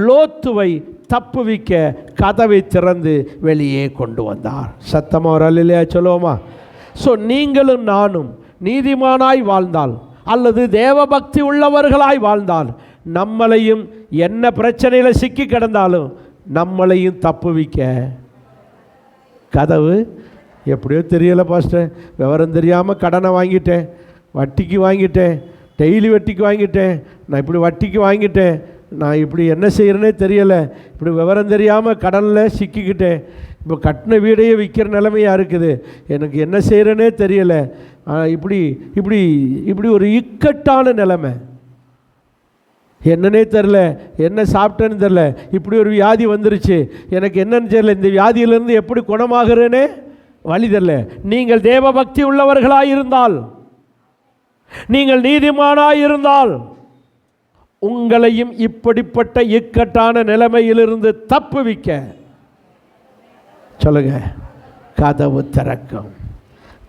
லோத்துவை தப்புவிக்க கதவை திறந்து வெளியே கொண்டு வந்தார். சத்தமாக ஒரு அல்லேலூயா சொல்லுவோமா? ஸோ நீங்களும் நானும் நீதிமானாய் வாழ்ந்தால் அல்லது தேவபக்தி உள்ளவர்களாய் வாழ்ந்தால், நம்மளையும் என்ன பிரச்சனையில் சிக்கி கிடந்தாலும் நம்மளையும் தப்புவிக்க கதவு. எப்படியோ தெரியலை பாஸ்டர், விவரம் தெரியாமல் கடனை வாங்கிட்டேன், வட்டிக்கு வாங்கிட்டேன், டெய்லி வட்டிக்கு வாங்கிட்டேன், நான் இப்படி வட்டிக்கு வாங்கிட்டேன், நான் இப்படி என்ன செய்கிறேனே தெரியலை, இப்படி விவரம் தெரியாமல் கடனில் சிக்கிக்கிட்டேன், இப்போ கட்டின வீடையே விற்கிற நிலைமையாக இருக்குது, எனக்கு என்ன செய்கிறேனே தெரியலை, இப்படி இப்படி இப்படி ஒரு இக்கட்டான நிலைமை, என்னன்னே தெரில, என்ன சாப்பிட்டேன்னு தெரில, இப்படி ஒரு வியாதி வந்துருச்சு, எனக்கு என்னன்னு தெரியல, இந்த வியாதியிலிருந்து எப்படி குணமாகிறேனே வழி தெரில. நீங்கள் தேவபக்தி உள்ளவர்களாயிருந்தால், நீங்கள் நீதிமானாயிருந்தால், உங்களையும் இப்படிப்பட்ட இக்கட்டான நிலைமையிலிருந்து தப்புவிக்க சொல்லுங்க கதவு திறக்கும்.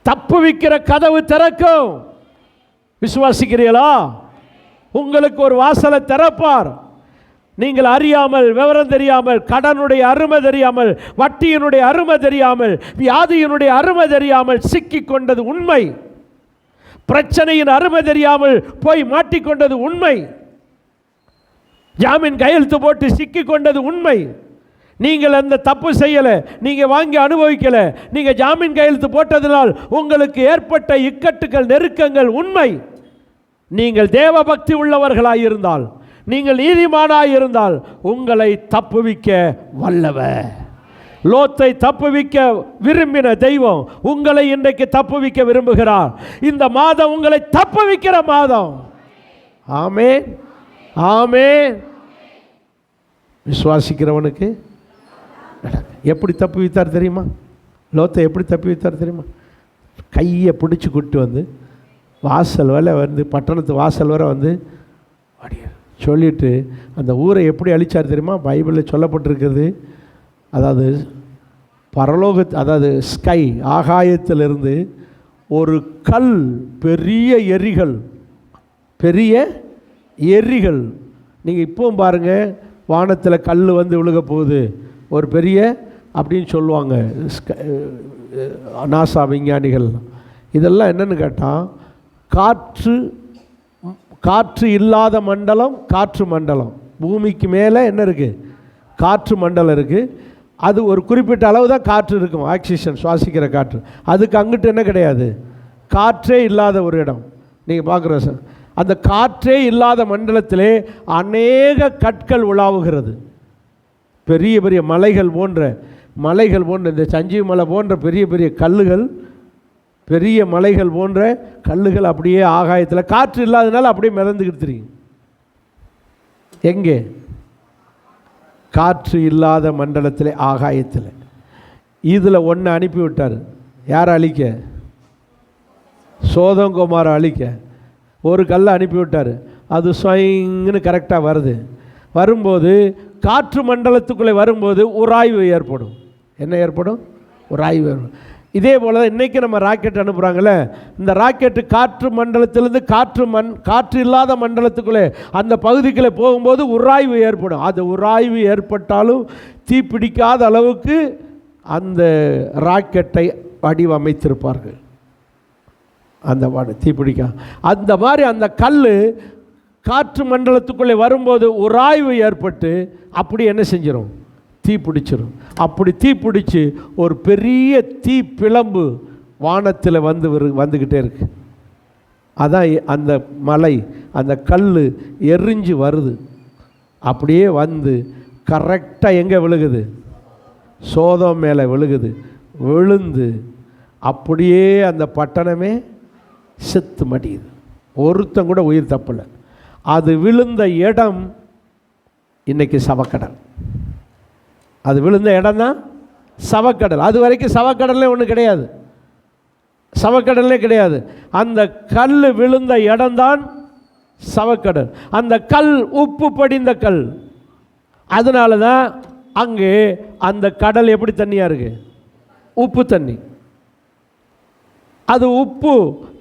தப்புவிக்கிற கதவு திறக்கும். விசுவாசிக்கிறீர்களா? உங்களுக்கு ஒரு வாசலை திறப்பார். நீங்கள் அறியாமல், விவரம் தெரியாமல், கடனுடைய அருமை தெரியாமல், வட்டியினுடைய அருமை தெரியாமல், வியாதியினுடைய அருமை தெரியாமல் சிக்கி கொண்டது உண்மை. பிரச்சனையின் அருமை தெரியாமல் போய் மாட்டிக்கொண்டது உண்மை. ஜாமீன் கையெழுத்து போட்டு சிக்கி கொண்டது உண்மை. நீங்கள் அந்த தப்பு செய்யலை, நீங்கள் வாங்கி அனுபவிக்கலை, நீங்கள் ஜாமீன் கையெழுத்து போட்டதினால் உங்களுக்கு ஏற்பட்ட இக்கட்டுகள், நெருக்கங்கள் உண்மை. நீங்கள் தேவபக்தி உள்ளவர்களாயிருந்தால், நீங்கள் நீதிமானாயிருந்தால், உங்களை தப்புவிக்க வல்லவர். லோத்தை தப்புவிக்க விரும்பின தெய்வம் உங்களை இன்றைக்கு தப்புவிக்க விரும்புகிறார். இந்த மாதம் உங்களை தப்புவிக்கிற மாதம். ஆமென், ஆமென். விசுவாசிக்கிறவனுக்கு எப்படி தப்புவித்தார் தெரியுமா? லோத்தை எப்படி தப்புவித்தார் தெரியுமா? கையை பிடிச்சி கூட்டு வந்து வாசல் வரை வந்து, பட்டணத்து வாசல் வரை வந்து சொல்லிட்டு அந்த ஊரை எப்படி அழிச்சார் தெரியுமா? பைபிளில் சொல்லப்பட்டிருக்கிறது. அதாவது அதாவது ஸ்கை, ஆகாயத்திலிருந்து ஒரு கல், பெரிய எரிகள். நீங்கள் இப்போவும் பாருங்கள், வானத்தில் கல் வந்து விழுக போகுது, ஒரு பெரிய அப்படின்னு சொல்லுவாங்க நாசா விஞ்ஞானிகள். இதெல்லாம் என்னென்னு கேட்டால், காற்று இல்லாத மண்டலம், காற்று மண்டலம். பூமிக்கு மேலே என்ன இருக்குது? காற்று மண்டலம் இருக்குது. அது ஒரு குறிப்பிட்ட அளவு தான் காற்று இருக்கும், ஆக்சிஜன், சுவாசிக்கிற காற்று. அதுக்கு அங்கிட்டு என்ன கிடையாது, காற்றே இல்லாத ஒரு இடம். நீங்கள் பார்க்குற சார், அந்த காற்றே இல்லாத மண்டலத்திலே அநேக கற்கள் உலாவுகிறது. பெரிய பெரிய மலைகள் போன்ற இந்த சஞ்சீவி மலை போன்ற பெரிய பெரிய கல்லுகள், பெரிய மலைகள் போன்ற கல்லுகள் அப்படியே ஆகாயத்தில் காற்று இல்லாதனால அப்படியே மிதந்துக்கிட்டு தெரியும். எங்கே? காற்று இல்லாத மண்டலத்தில், ஆகாயத்தில். இதில் ஒன்று அனுப்பி விட்டார். யாரை அழிக்க? சோதம் குமாரை அழிக்க ஒரு கல்லை அனுப்பி விட்டார். அது ஸ்வயங்குன்னு கரெக்டாக வரும்போது காற்று மண்டலத்துக்குள்ளே வரும்போது உராய்வு ஏற்படும். என்ன ஏற்படும்? உராய்வு ஏற்படும். இதே போல் தான் இன்றைக்கி நம்ம ராக்கெட் அனுப்புகிறாங்களே, இந்த ராக்கெட்டு காற்று மண்டலத்திலேருந்து காற்று இல்லாத மண்டலத்துக்குள்ளே அந்த பகுதிக்குள்ளே போகும்போது உராய்வு ஏற்படும். அது உராய்வு ஏற்பட்டாலும் தீப்பிடிக்காத அளவுக்கு அந்த ராக்கெட்டை வடிவமைத்திருப்பார்கள். அந்த தீப்பிடிக்க அந்த மாதிரி அந்த கல் காற்று மண்டலத்துக்குள்ளே வரும்போது உராய்வு ஏற்பட்டு அப்படி என்ன செஞ்சிடும்? தீப்பிடிச்சிடும். அப்படி தீப்பிடிச்சு ஒரு பெரிய தீ பிளம்பு வானத்தில் வந்துக்கிட்டே இருக்கு. அதான் அந்த மலை, அந்த கல் எரிஞ்சு வருது. அப்படியே வந்து கரெக்டாக எங்கே விழுகுது? சோதம் மேலே விழுகுது. விழுந்து அப்படியே அந்த பட்டணமே செத்து மடியுது. ஒருத்தன் கூட உயிர் தப்பலை. அது விழுந்த இடம் இன்னைக்கு சவக்கடல். அது விழுந்த இடம் தான் சவக்கடல். அது வரைக்கும் சவக்கடல்லே ஒன்று கிடையாது, சவக்கடல்லே கிடையாது. அந்த கல் விழுந்த இடம்தான் சவக்கடல். அந்த கல் உப்பு படிந்த கல். அதனால தான் அங்கே அந்த கடல் எப்படி தண்ணியாக இருக்கு? உப்பு தண்ணி. அது உப்பு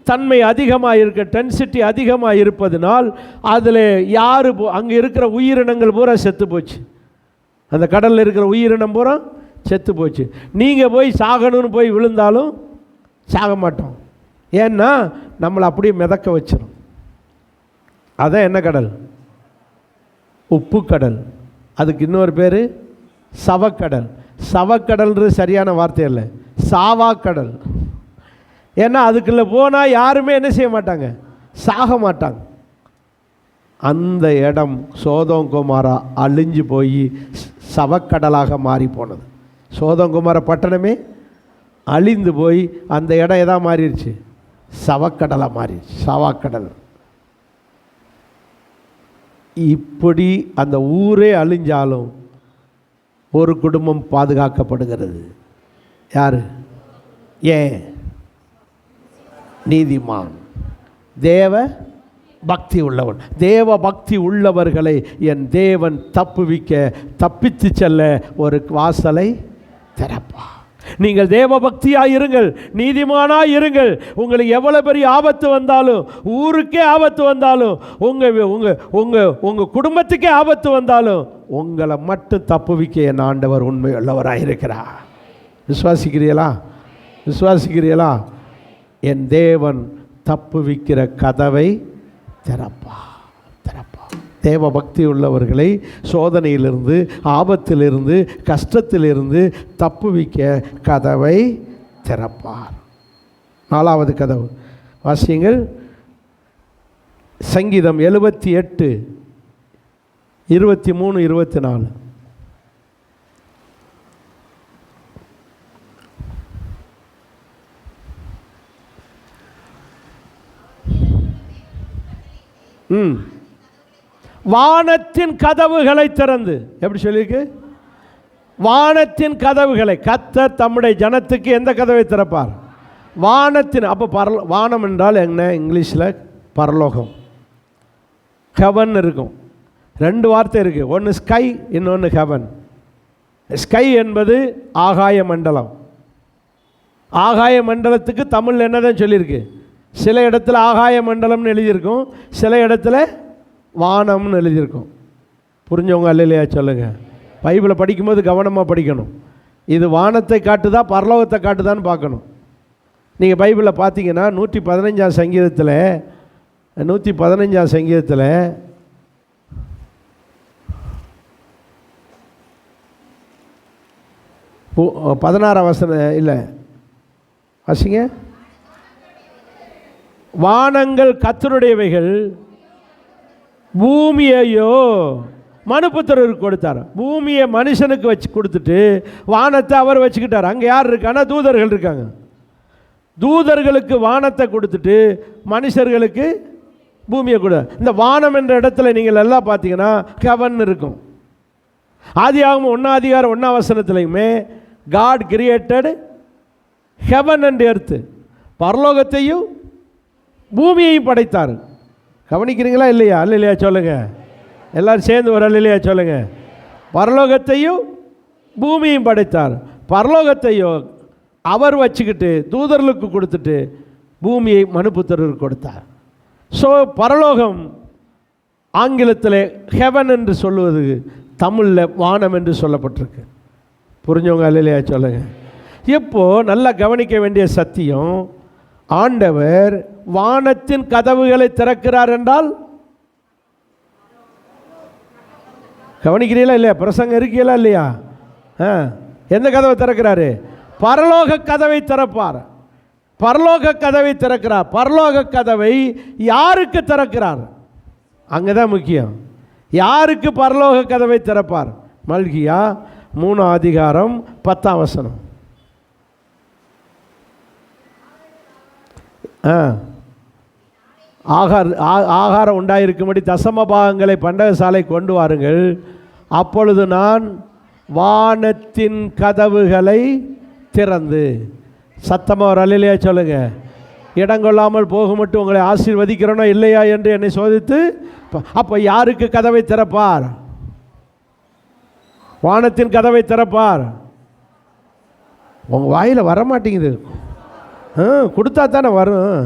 தன்மை அதிகமாக இருக்க, டென்சிட்டி அதிகமாக இருப்பதனால் அதில் யார் அங்கே இருக்கிற உயிரினங்கள் பூரா செத்து போச்சு. அந்த கடலில் இருக்கிற உயிரினம் பூரா செத்து போச்சு. நீங்கள் போய் சாகணும்னு போய் விழுந்தாலும் சாக மாட்டோம். ஏன்னா நம்மளை அப்படியே மிதக்க வச்சிடும். அதான் என்ன கடல்? உப்பு கடல். அதுக்கு இன்னொரு பேர் சவக்கடல். சவக்கடல்ன்றது சரியான வார்த்தை இல்லை, சாவாக்கடல். ஏன்னா அதுக்குள்ளே போனால் யாருமே என்ன செய்ய மாட்டாங்க? சாக மாட்டாங்க. அந்த இடம் சோதம் குமாரா அழிஞ்சு போய் சவக்கடலாக மாறி போனது. சோதம் குமார பட்டணமே அழிந்து போய் அந்த இடம் எதா மாறிடுச்சு? சவக்கடலாக மாறிடுச்சு, சவாக்கடல். இப்படி அந்த ஊரே அழிஞ்சாலும் ஒரு குடும்பம் பாதுகாக்கப்படுகிறது. யார்? ஏன்? நீதிமான், தேவ பக்தி உள்ளவன். தேவ பக்தி உள்ளவர்களை என் தேவன் தப்பித்து செல்ல ஒரு வாசலை திறப்பா. நீங்கள் தேவ பக்தியாக இருங்கள், நீதிமானாக இருங்கள். உங்களுக்கு எவ்வளோ பெரிய ஆபத்து வந்தாலும், ஊருக்கே ஆபத்து வந்தாலும், உங்கள் குடும்பத்துக்கே ஆபத்து வந்தாலும், உங்களை மட்டும் தப்புவிக்க என் ஆண்டவர் உண்மை உள்ளவராக இருக்கிறார். விசுவாசிக்கிறீர்களா? விசுவாசிக்கிறீர்களா? என் தேவன் தப்புவிக்கிற கதவை திறப்பா. தேவ பக்தி உள்ளவர்களை சோதனையிலிருந்து, ஆபத்திலிருந்து, கஷ்டத்திலிருந்து தப்புவிக்க கதவை திறப்பார். 4வது கதவு வாசியுங்கள். சங்கீதம் 78 23 24. வானத்தின் கதவுகளை திறந்து, எப்படி சொல்லியிருக்கு? வானத்தின் கதவுகளை. கர்த்தர் தம்முடைய ஜனத்துக்கு எந்த கதவை திறப்பார்? வானத்தின். அப்போ வானம் என்றால் என்ன? இங்கிலீஷில் பரலோகம், ஹெவன் இருக்கும். 2 வார்த்தை இருக்குது. ஒன்று ஸ்கை, இன்னொன்று ஹெவன். ஸ்கை என்பது ஆகாய மண்டலம். ஆகாய மண்டலத்துக்கு தமிழ் என்னதான் சொல்லியிருக்கு? சில இடத்துல ஆகாய மண்டலம்னு எழுதியிருக்கும், சில இடத்துல வானம்னு எழுதியிருக்கும். புரிஞ்சவங்க அல்லையா சொல்லுங்கள். பைபிளை படிக்கும்போது கவனமாக படிக்கணும். இது வானத்தை காட்டுதா பரலோகத்தை காட்டுதான்னு பார்க்கணும். நீங்கள் பைபிளில் பார்த்தீங்கன்னா 115 சங்கீதத்தில் 16 வசனம் இல்லை, வாசிங்க. வானங்கள் கர்த்தருடையவைகள், பூமியையோ மனுபுத்திரருக்கு கொடுத்தார். பூமியை மனுஷனுக்கு வச்சு கொடுத்துட்டு வானத்தை அவர் வச்சுக்கிட்டார். அங்கே யார் இருக்கான்னா தூதர்கள் இருக்காங்க. தூதர்களுக்கு வானத்தை கொடுத்துட்டு மனுஷர்களுக்கு பூமியை கொடு. இந்த வானம் என்ற இடத்துல நீங்கள் எல்லாம் பார்த்தீங்கன்னா ஹெவன் இருக்கும். ஆதியாகமம் 1:1 God created heaven and earth, பரலோகத்தையும் பூமியையும் படைத்தார். கவனிக்கிறீங்களா இல்லையா? இல்லையா சொல்லுங்க எல்லாரும் சேர்ந்து ஒரு இல்லையா சொல்லுங்க. பரலோகத்தையும் பூமியையும் படைத்தார். பரலோகத்தையும் அவர் வச்சுக்கிட்டு தூதர்களுக்கு கொடுத்துட்டு பூமியை மனுபுத்திரருக்கு கொடுத்தார். ஸோ பரலோகம் ஆங்கிலத்தில் ஹெவன் என்று சொல்லுவது தமிழில் வானம் என்று சொல்லப்பட்டிருக்கு. புரிஞ்சவங்க இல்லையா சொல்லுங்க. இப்போ நல்லா கவனிக்க வேண்டிய சத்தியம், ஆண்டவர் வானத்தின் கதவுகளை திறக்கிறார் என்றால் கவனிக்கிறீங்களா இல்லையா? பிரசங்கம் இருக்கீங்களா இல்லையா? எந்த கதவை திறக்கிறாரு? பரலோக கதவை திறப்பார். பரலோக கதவை திறக்கிறார். பரலோக கதவை யாருக்கு திறக்கிறார்? அங்கே தான் முக்கியம். யாருக்கு பரலோக கதவை திறப்பார்? மல்கியா 3:10. ஆகாரம் உண்டாயிருக்கும்படி தசம பாகங்களை பண்டகசாலை கொண்டு வாருங்கள், அப்பொழுது நான் வானத்தின் கதவுகளை திறந்து. சத்தமாக ஒரு அல்லேலூயா சொல்லுங்க. இடங்கொள்ளாமல் போக மட்டும் உங்களை ஆசீர்வதிக்கிறோன்னா இல்லையா என்று என்னை சோதித்து. அப்போ யாருக்கு கதவை திறப்பார்? வானத்தின் கதவை திறப்பார். உங்கள் வாயில் வரமாட்டேங்குது. கொடுத்தா தானே வரும்.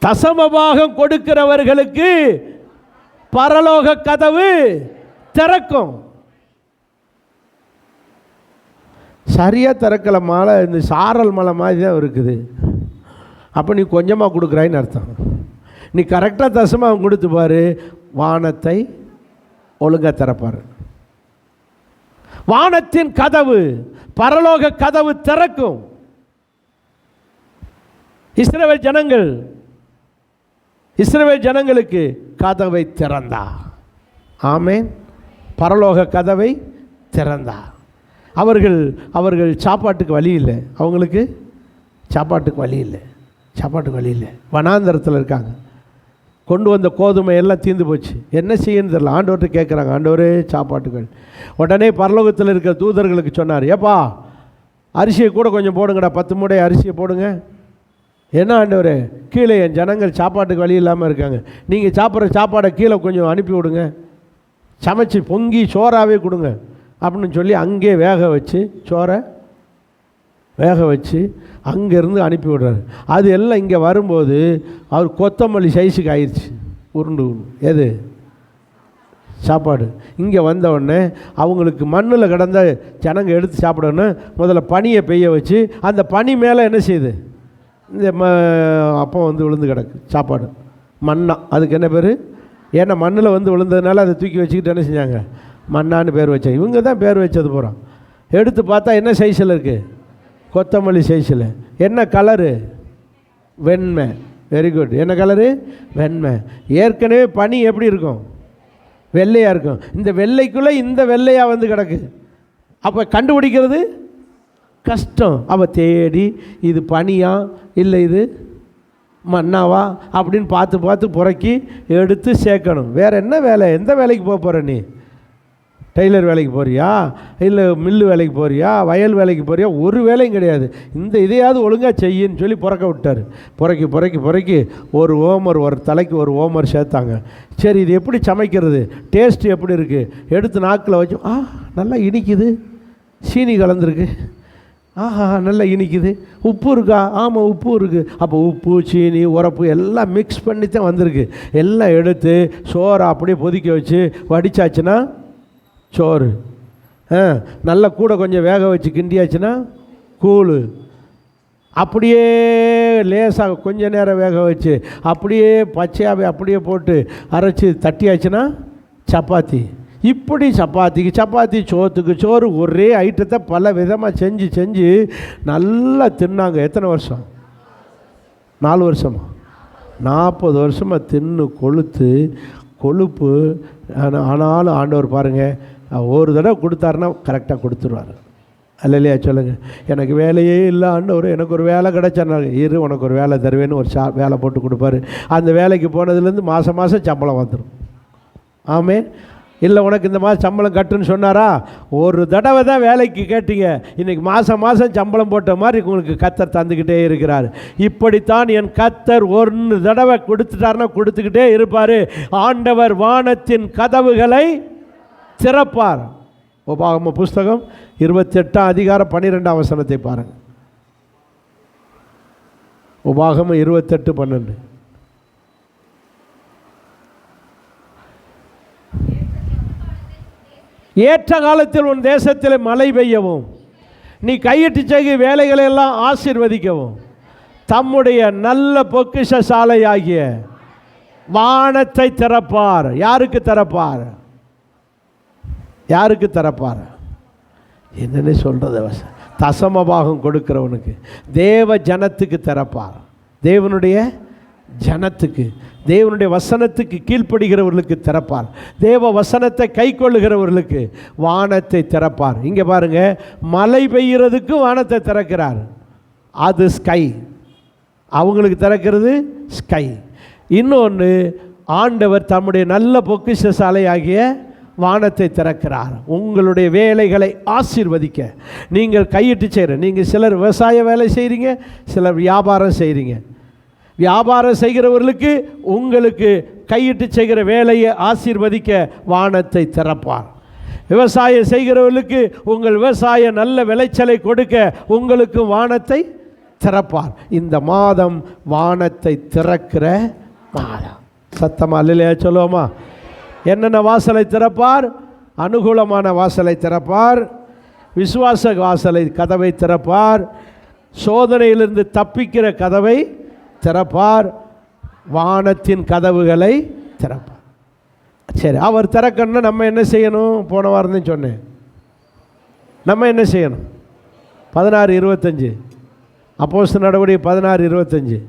தசமபாகம் கொடுக்கிறவர்களுக்கு பரலோக கதவு திறக்கும். சரியாக திறக்கல மலை, இந்த சாரல் மலை மாதிரி தான் இருக்குது. அப்போ நீ கொஞ்சமாக கொடுக்குறாயின்னு அர்த்தம். நீ கரெக்டாக தசமாக கொடுத்து பாரு, வானத்தை ஒழுங்காக திறப்பார். வானத்தின் கதவு, பரலோக கதவு திறக்கும். இஸ்ரவேல் ஜனங்களுக்கு கதவை திறந்தா. ஆமென். பரலோக கதவை திறந்தா. அவர்கள் சாப்பாட்டுக்கு வழி இல்லை. அவங்களுக்கு சாப்பாட்டுக்கு வழி இல்லை. வனாந்தரத்தில் இருக்காங்க. கொண்டு வந்த கோதுமை எல்லாம் தீர்ந்து போச்சு. என்ன செய்யணும் தெரியல. ஆண்டவர்கிட்ட கேட்குறாங்க, ஆண்டவரே சாப்பாட்டுகள். உடனே பரலோகத்தில் இருக்கிற தூதர்களுக்கு சொன்னார், ஏப்பா அரிசியை கூட கொஞ்சம் போடுங்கடா, 10 மூடை அரிசியை போடுங்க. என்ன ஆண்டவரே, கீழே என் ஜனங்கள் சாப்பாட்டுக்கு வழி இல்லாமல் இருக்காங்க, நீங்கள் சாப்பிட்ற சாப்பாடை கீழே கொஞ்சம் அனுப்பி விடுங்க, சமைச்சு பொங்கி சோறாகவே கொடுங்க அப்படின்னு சொல்லி அங்கே வேக வச்சு சோறை வேக வச்சு அங்கேருந்து அனுப்பி விடுறாரு. அது எல்லாம் இங்கே வரும்போது அவர் கொத்தமல்லி சைஸுக்கு ஆயிடுச்சு. உருண்டு எது சாப்பாடு. இங்கே வந்தவுடனே அவங்களுக்கு மண்ணில் கிடந்த ஜனங்க எடுத்து சாப்பிடணும். முதல்ல பனியை பெய்ய வச்சு அந்த பனி மேலே என்ன செய்யுது, இந்த அப்போ விழுந்து கிடக்கு சாப்பாடு. மண்ணா, அதுக்கு என்ன பேர்? ஏன்னா மண்ணில் விழுந்ததுனால அதை தூக்கி வச்சுக்கிட்டு என்ன செஞ்சாங்க, மண்ணான்னு பேர் வச்சாங்க. இவங்க தான் பேர் வச்சது போகிறோம். எடுத்து பார்த்தா என்ன சைஸில் இருக்குது, கொத்தமல்லி சைஸில். என்ன கலரு, வெண்மை. Very good. என்ன கலரு, வெண்மை. ஏற்கனவே பனி எப்படி இருக்கும், வெள்ளையாக இருக்கும். இந்த வெள்ளைக்குள்ளே இந்த வெள்ளையாக கிடக்கு. அப்போ கண்டுபிடிக்கிறது கஷ்டம். அப்போ தேடி இது பனியா இல்லை இது மண்ணாவா அப்படின்னு பார்த்து புறக்கி எடுத்து சேர்க்கணும். வேறு என்ன வேலை? எந்த வேலைக்கு போகிற நீ? டெய்லர் வேலைக்கு போறியா, இல்லை மில்லு வேலைக்கு போறியா, வயல் வேலைக்கு போறியா? ஒரு வேலையும் கிடையாது. இந்த இதையாவது ஒழுங்காக செய்யின்னு சொல்லி புறக்க விட்டார். புறக்கி ஒரு தலைக்கு ஒரு ஓமர் சேர்த்தாங்க. சரி, இது எப்படி சமைக்கிறது, டேஸ்ட்டு எப்படி இருக்குது, எடுத்து நாக்கில் வச்சு நல்லா இனிக்குது, சீனி கலந்துருக்கு, நல்லா இனிக்குது, உப்பு இருக்கா, ஆமாம் உப்பு இருக்குது. அப்போ உப்பு சீனி உரப்பு எல்லாம் மிக்ஸ் பண்ணி தான் வந்திருக்கு. எல்லாம் எடுத்து சோறை அப்படியே கொதிக்க வச்சு வடித்தாச்சுன்னா சோறு. நல்லா கூட கொஞ்சம் வேக வச்சு கிண்டியாச்சுன்னா கூழ். அப்படியே லேசாக கொஞ்ச நேரம் வேக வச்சு அப்படியே பச்சையாகவே அப்படியே போட்டு அரைச்சி தட்டியாச்சுன்னா சப்பாத்தி. இப்படி சப்பாத்திக்கு சப்பாத்தி, சோத்துக்கு சோறு, ஒரே ஐட்டத்தை பல விதமாக செஞ்சு நல்லா தின்னாங்க. எத்தனை வருஷம்? 4 வருஷமா 40 வருஷமாக தின்னு கொளுத்து கொழுப்பு. ஆனாலும் ஆண்டவர் பாருங்கள், ஒரு தடவை கொடுத்தாருன்னா கரெக்டாக கொடுத்துருவார். அல்லையா சொல்லுங்கள். எனக்கு வேலையே இல்லை ஆண்டவர், எனக்கு ஒரு வேலை கிடைச்சாரு, இரு உனக்கு ஒரு வேலை தருவேன்னு ஒரு வேலை போட்டு கொடுப்பாரு. அந்த வேலைக்கு போனதுலேருந்து மாதம் சம்பளம் வந்துடும். ஆமே. இல்லை உனக்கு இந்த மாதம் சம்பளம் கட்டுன்னு சொன்னாரா, ஒரு தடவை தான் வேலைக்கு கேட்டீங்க, இன்றைக்கி மாதம் சம்பளம் போட்ட மாதிரி உங்களுக்கு கர்த்தர் தந்துக்கிட்டே இருக்கிறார். இப்படித்தான் என் கர்த்தர் ஒரு தடவை கொடுத்துட்டாருன்னா கொடுத்துக்கிட்டே இருப்பார். ஆண்டவர் வானத்தின் கதவுகளை திறப்பார். உபாகம புஸ்தகம் 28ஆம் அதிகாரம் 12ஆம் வசனத்தை பாருங்கள். உபாகமம் 28:12. ஏற்ற காலத்தில் உன் தேசத்தில் மழை பெய்யவும், நீ கையிட்டு செய்கிற வேலைகளை எல்லாம் ஆசீர்வதிக்கவும், தம்முடைய நல்ல பொக்கிஷ சாலையாகிய வானத்தை திறப்பார். யாருக்கு திறப்பார்? யாருக்கு திறப்பார்? என்னன்னு சொல்றது? தசமபாகம் கொடுக்கிறவனுக்கு, தேவ ஜனத்துக்கு திறப்பார். தேவனுடைய ஜனத்துக்கு, தேவனுடைய வசனத்துக்கு கீழ்ப்படுகிறவர்களுக்கு திறப்பார். தேவ வசனத்தை கை கொள்ளுகிறவர்களுக்கு வானத்தை திறப்பார். இங்கே பாருங்க, மழை பெய்கிறதுக்கு வானத்தை திறக்கிறார். அது ஸ்கை, அவங்களுக்கு திறக்கிறது ஸ்கை. இன்னொன்று, ஆண்டவர் தம்முடைய நல்ல பொக்கிஷ சாலையாகிய வானத்தை திறக்கிறார். உங்களுடைய வேலைகளை ஆசீர்வதிக்க நீங்கள் கையிட்டு செய்கிற, நீங்கள் சிலர் விவசாய வேலை செய்கிறீங்க, சிலர் வியாபாரம் செய்கிறீங்க. வியாபாரம் செய்கிறவர்களுக்கு உங்களுக்கு கையிட்டு செய்கிற வேலையை ஆசீர்வதிக்க வானத்தை திறப்பார். விவசாயம் செய்கிறவர்களுக்கு உங்கள் விவசாய நல்ல விளைச்சலை கொடுக்க உங்களுக்கு வானத்தை திறப்பார். இந்த மாதம் வானத்தை திறக்கிற மாதம். சத்தமா இல்லையா சொல்லுவோமா? என்னென்ன வாசலை திறப்பார்? அனுகூலமான வாசலை திறப்பார், விசுவாச வாசலை கதவை திறப்பார், சோதனையிலிருந்து தப்பிக்கிற கதவை திறப்பார், வானத்தின் கதவுகளை திறப்பார். சரி, அவர் திறக்கணும்னா நம்ம என்ன செய்யணும்? போன வாரம் தான் சொன்னேன். நம்ம என்ன செய்யணும்? 16:25 அப்போஸ்தலர் நடவடிக்கை 16:25.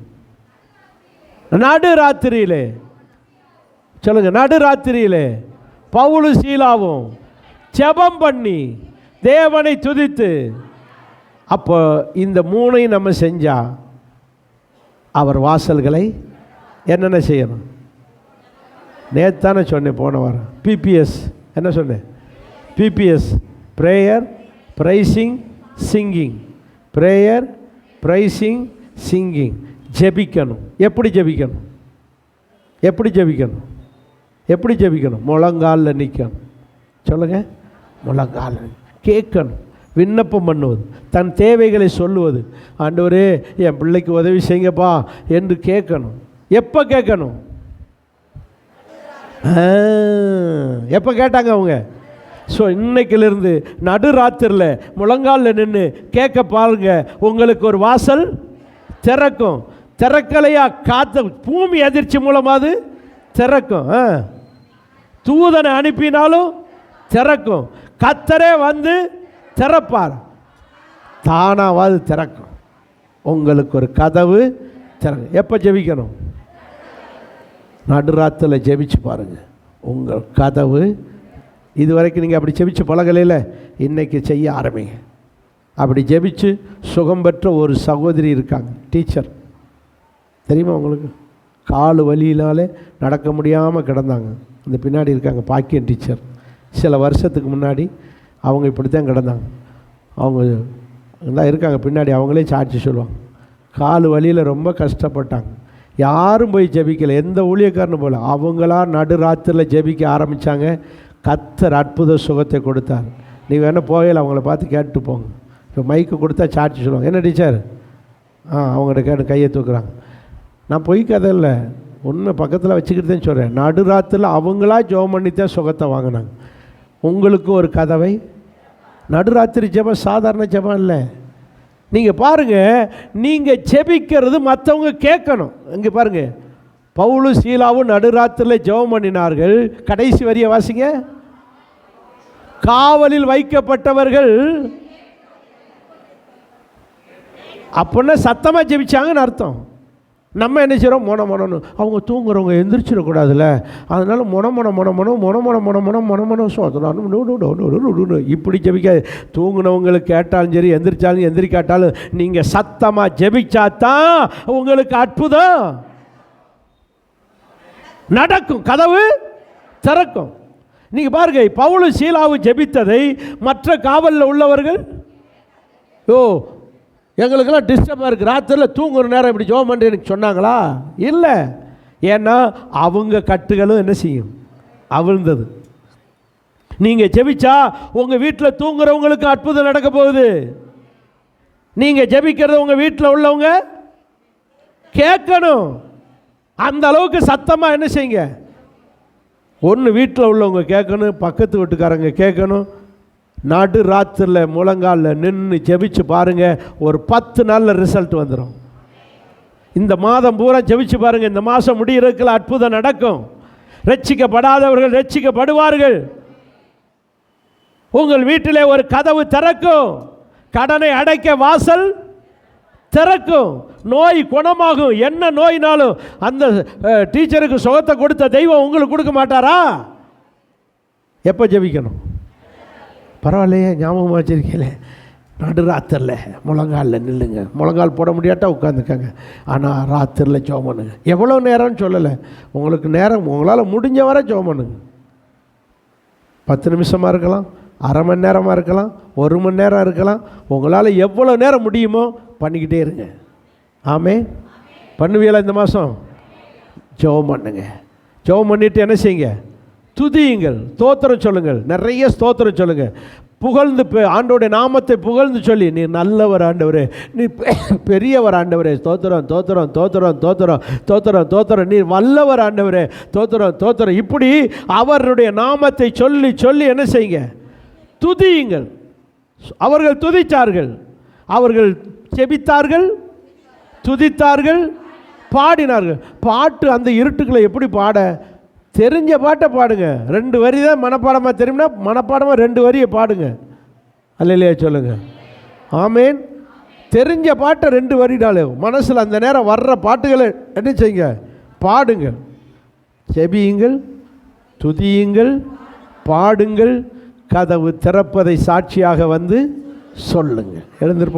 நடுராத்திரியிலே சொல்லுங்க, நடுராத்திரியிலே பவுலும் சீலாவும் ஜெபம் பண்ணி தேவனை துதித்து, அப்போ இந்த மூணையும் நம்ம செஞ்சா அவர் வாசல்களை என்னென்ன செய்யணும்? நேத்தானே சொன்னேன் போன வாரம். பிபிஎஸ் என்ன சொன்னேன்? PBS, prayer, pricing, singing. Prayer, pricing, singing. ஜெபிக்கணும். எப்படி ஜெபிக்கணும்? எப்படி ஜெபிக்கணும்? எப்படி ஜெபிக்கணும்? முழங்காலில் நிற்கணும். சொல்லுங்கள், முழங்காலில் கேட்கணும், விண்ணப்பம் பண்ணுவது, தன் தேவைகளை சொல்லுவது. ஆண்டவரே என் பிள்ளைக்கு உதவி செய்யுங்கப்பா என்று கேட்கணும். எப்போ கேட்கணும்? எப்போ கேட்டாங்க அவங்க? ஸோ இன்னைக்கிலிருந்து நடுராத்திரில் முழங்காலில் நின்று கேட்க பாருங்க, உங்களுக்கு ஒரு வாசல் திறக்கும். திறக்கலையா? காத்த பூமி அதிர்ச்சி மூலமாவது திறக்கும். தூதனை அனுப்பினாலும் திறக்கும். கர்த்தரே வந்து திறப்பார். தானாவது திறக்கும். உங்களுக்கு ஒரு கதவு திறக்கும். எப்போ ஜெபிக்கணும்? நடுராத்தில் ஜெபிச்சு பாருங்க, உங்கள் கதவு. இதுவரைக்கும் நீங்கள் அப்படி ஜெபிச்சு பழகலையில், இன்னைக்கு செய்ய ஆரம்பிங்க. அப்படி ஜெபிச்சு சுகம் பெற்ற ஒரு சகோதரி இருக்காங்க, டீச்சர். தெரியுமா உங்களுக்கு? கால் வலியினாலே நடக்க முடியாமல் கிடந்தாங்க. அந்த பின்னாடி இருக்காங்க, பாக்கியம் டீச்சர். சில வருஷத்துக்கு முன்னாடி அவங்க இப்படி தான் கிடந்தாங்க. அவங்க தான் இருக்காங்க பின்னாடி, அவங்களே சாட்சி சொல்லுவாங்க. கால் வலியில் ரொம்ப கஷ்டப்பட்டாங்க. யாரும் போய் ஜெபிக்கலை, எந்த ஊழியக்காரனும் போல. அவங்களா நடுராத்திரியில் ஜெபிக்க ஆரம்பித்தாங்க. கர்த்தர் அற்புத சுகத்தை கொடுத்தார். நீ வேணால் போகல, அவங்கள பார்த்து கேட்டுட்டு போங்க. இப்போ மைக்கு கொடுத்தா சாட்சி சொல்லுவாங்க. என்ன டீச்சர்? அவங்கள்ட்ட கேட்டு கையை தூக்குறாங்க. நான் பொய் கதை இல்லை, ஒன்று பக்கத்தில் வச்சுக்கிட்டு தான் சொல்கிறேன். நடுராத்திரில் அவங்களா ஜெபம் பண்ணி தான் சுகத்தை வாங்கினாங்க. உங்களுக்கும் ஒரு கதவை. நடுராத்திரி ஜெபம் சாதாரண ஜெபம் இல்லை. நீங்கள் பாருங்கள், நீங்கள் ஜெபிக்கிறது மற்றவங்க கேட்கணும். இங்கே பாருங்கள், பவுலும் சீலாவும் நடுராத்திரில் ஜெபம் பண்ணினார்கள். கடைசி வரியை வாசிங்க. காவலில் வைக்கப்பட்டவர்கள் அப்படின்னா சத்தமாக ஜெபிச்சாங்கன்னு அர்த்தம். நம்ம என்ன செய்கிறோம்? மொனன்னு அவங்க தூங்குறவங்க எந்திரிச்சிடக்கூடாதுல்ல, அதனால் மொன சோதனை இப்படி ஜெபிக்காது. தூங்குனவங்களுக்கு கேட்டாலும் சரி, எந்திரிச்சாலும் எந்திரிக்காட்டாலும் நீங்கள் சத்தமாக ஜெபிச்சாதான் உங்களுக்கு அற்புதம் நடக்கும், கதவு திறக்கும். நீங்கள் பாருங்க, பவுலு சீலாவு ஜெபித்ததை மற்ற காவலில் உள்ளவர்கள் எங்களுக்கெல்லாம் டிஸ்டர்பாக இருக்குது, ராத்திரியில் தூங்குற நேரம் இப்படி ஜெபம் பண்ணுறேன்னு எனக்கு சொன்னாங்களா? இல்லை. ஏன்னா அவங்க கட்டுகளும் என்ன செய்யும்? அவிழ்ந்தது. நீங்கள் ஜெபிச்சா உங்கள் வீட்டில் தூங்குறவங்களுக்கு அற்புதம் நடக்க போகுது. நீங்கள் ஜெபிக்கிறத உங்கள் வீட்டில் உள்ளவங்க கேட்கணும். அந்த அளவுக்கு சத்தமாக என்ன செய்யுங்க? ஒன்று வீட்டில் உள்ளவங்க கேட்கணும், பக்கத்து வீட்டுக்காரங்க கேட்கணும். நடு ராத்திரில் முழங்காலில் நின்று ஜெபிச்சு பாருங்கள், ஒரு 10 நாளில் ரிசல்ட் வந்துடும். இந்த மாதம் பூரா ஜெபிச்சு பாருங்கள், இந்த மாதம் முடிகிறதுக்குள்ள அற்புதம் நடக்கும். ரட்சிக்கப்படாதவர்கள் ரட்சிக்கப்படுவார்கள். உங்கள் வீட்டிலே ஒரு கதவு திறக்கும். கடனை அடைக்க வாசல் திறக்கும். நோய் குணமாகும். என்ன நோயினாலும் அந்த டீச்சருக்கு சுகத்தை கொடுத்த தெய்வம் உங்களுக்கு கொடுக்க மாட்டாரா? எப்போ ஜெபிக்கணும்? பரவாயில்லையே, ஞாபகமாக வச்சிருக்கீங்களே. நடுராத்திரில் முழங்காலில் நில்லுங்க. முழங்கால் போட முடியாட்டா உட்காந்துக்கங்க, ஆனால் ராத்திரில் ஜெபம் பண்ணுங்க. எவ்வளோ நேரம்னு சொல்லலை, உங்களுக்கு நேரம் உங்களால் முடிஞ்ச வரை ஜெபம் பண்ணுங்க. 10 நிமிஷமாக இருக்கலாம், அரை மணி நேரமாக இருக்கலாம், 1 மணி நேரம் இருக்கலாம். உங்களால் எவ்வளோ நேரம் முடியுமோ பண்ணிக்கிட்டே இருங்க. ஆமே. பண்ணுவீங்களா? இந்த மாதம் ஜெபம் பண்ணுங்க. ஜெபம் பண்ணிவிட்டு என்ன செய்யுங்க? துதியுங்கள், ஸ்தோத்திரம் சொல்லுங்கள், நிறைய ஸ்தோத்திரம் சொல்லுங்கள். புகழ்ந்து ஆண்டோடைய நாமத்தை புகழ்ந்து சொல்லி, நீ நல்லவர் ஆண்டவரே, நீ பெரியவர் ஆண்டவரே, ஸ்தோத்திரம் தோத்திரம் தோத்திரம் தோத்திரம் தோத்திரம் தோத்திரம், நீ வல்லவர் ஆண்டவரே, தோத்திரம் தோத்திரம். இப்படி அவருடைய நாமத்தை சொல்லி சொல்லி என்ன செய்யுங்க? துதியுங்கள். அவர்கள் துதித்தார்கள், அவர்கள் ஜெபித்தார்கள், துதித்தார்கள், பாடினார்கள். பாட்டு அந்த இருட்டுக்களை எப்படி பாட? தெரிஞ்ச பாட்டை பாடுங்க. 2 வரி தான் மனப்பாடமாக தெரியும்னா மனப்பாடமாக 2 வரியை பாடுங்க. அல்லையா சொல்லுங்க. ஆமேன். தெரிஞ்ச பாட்டை 2 வரினாலே மனசில் அந்த நேரம் வர்ற பாட்டுகளை என்ன செய்யுங்க? பாடுங்க. ஜெபியுங்கள், துதியுங்கள், பாடுங்கள், கதவு திறப்பதை சாட்சியாக வந்து சொல்லுங்கள். எழுந்திருப்போம்.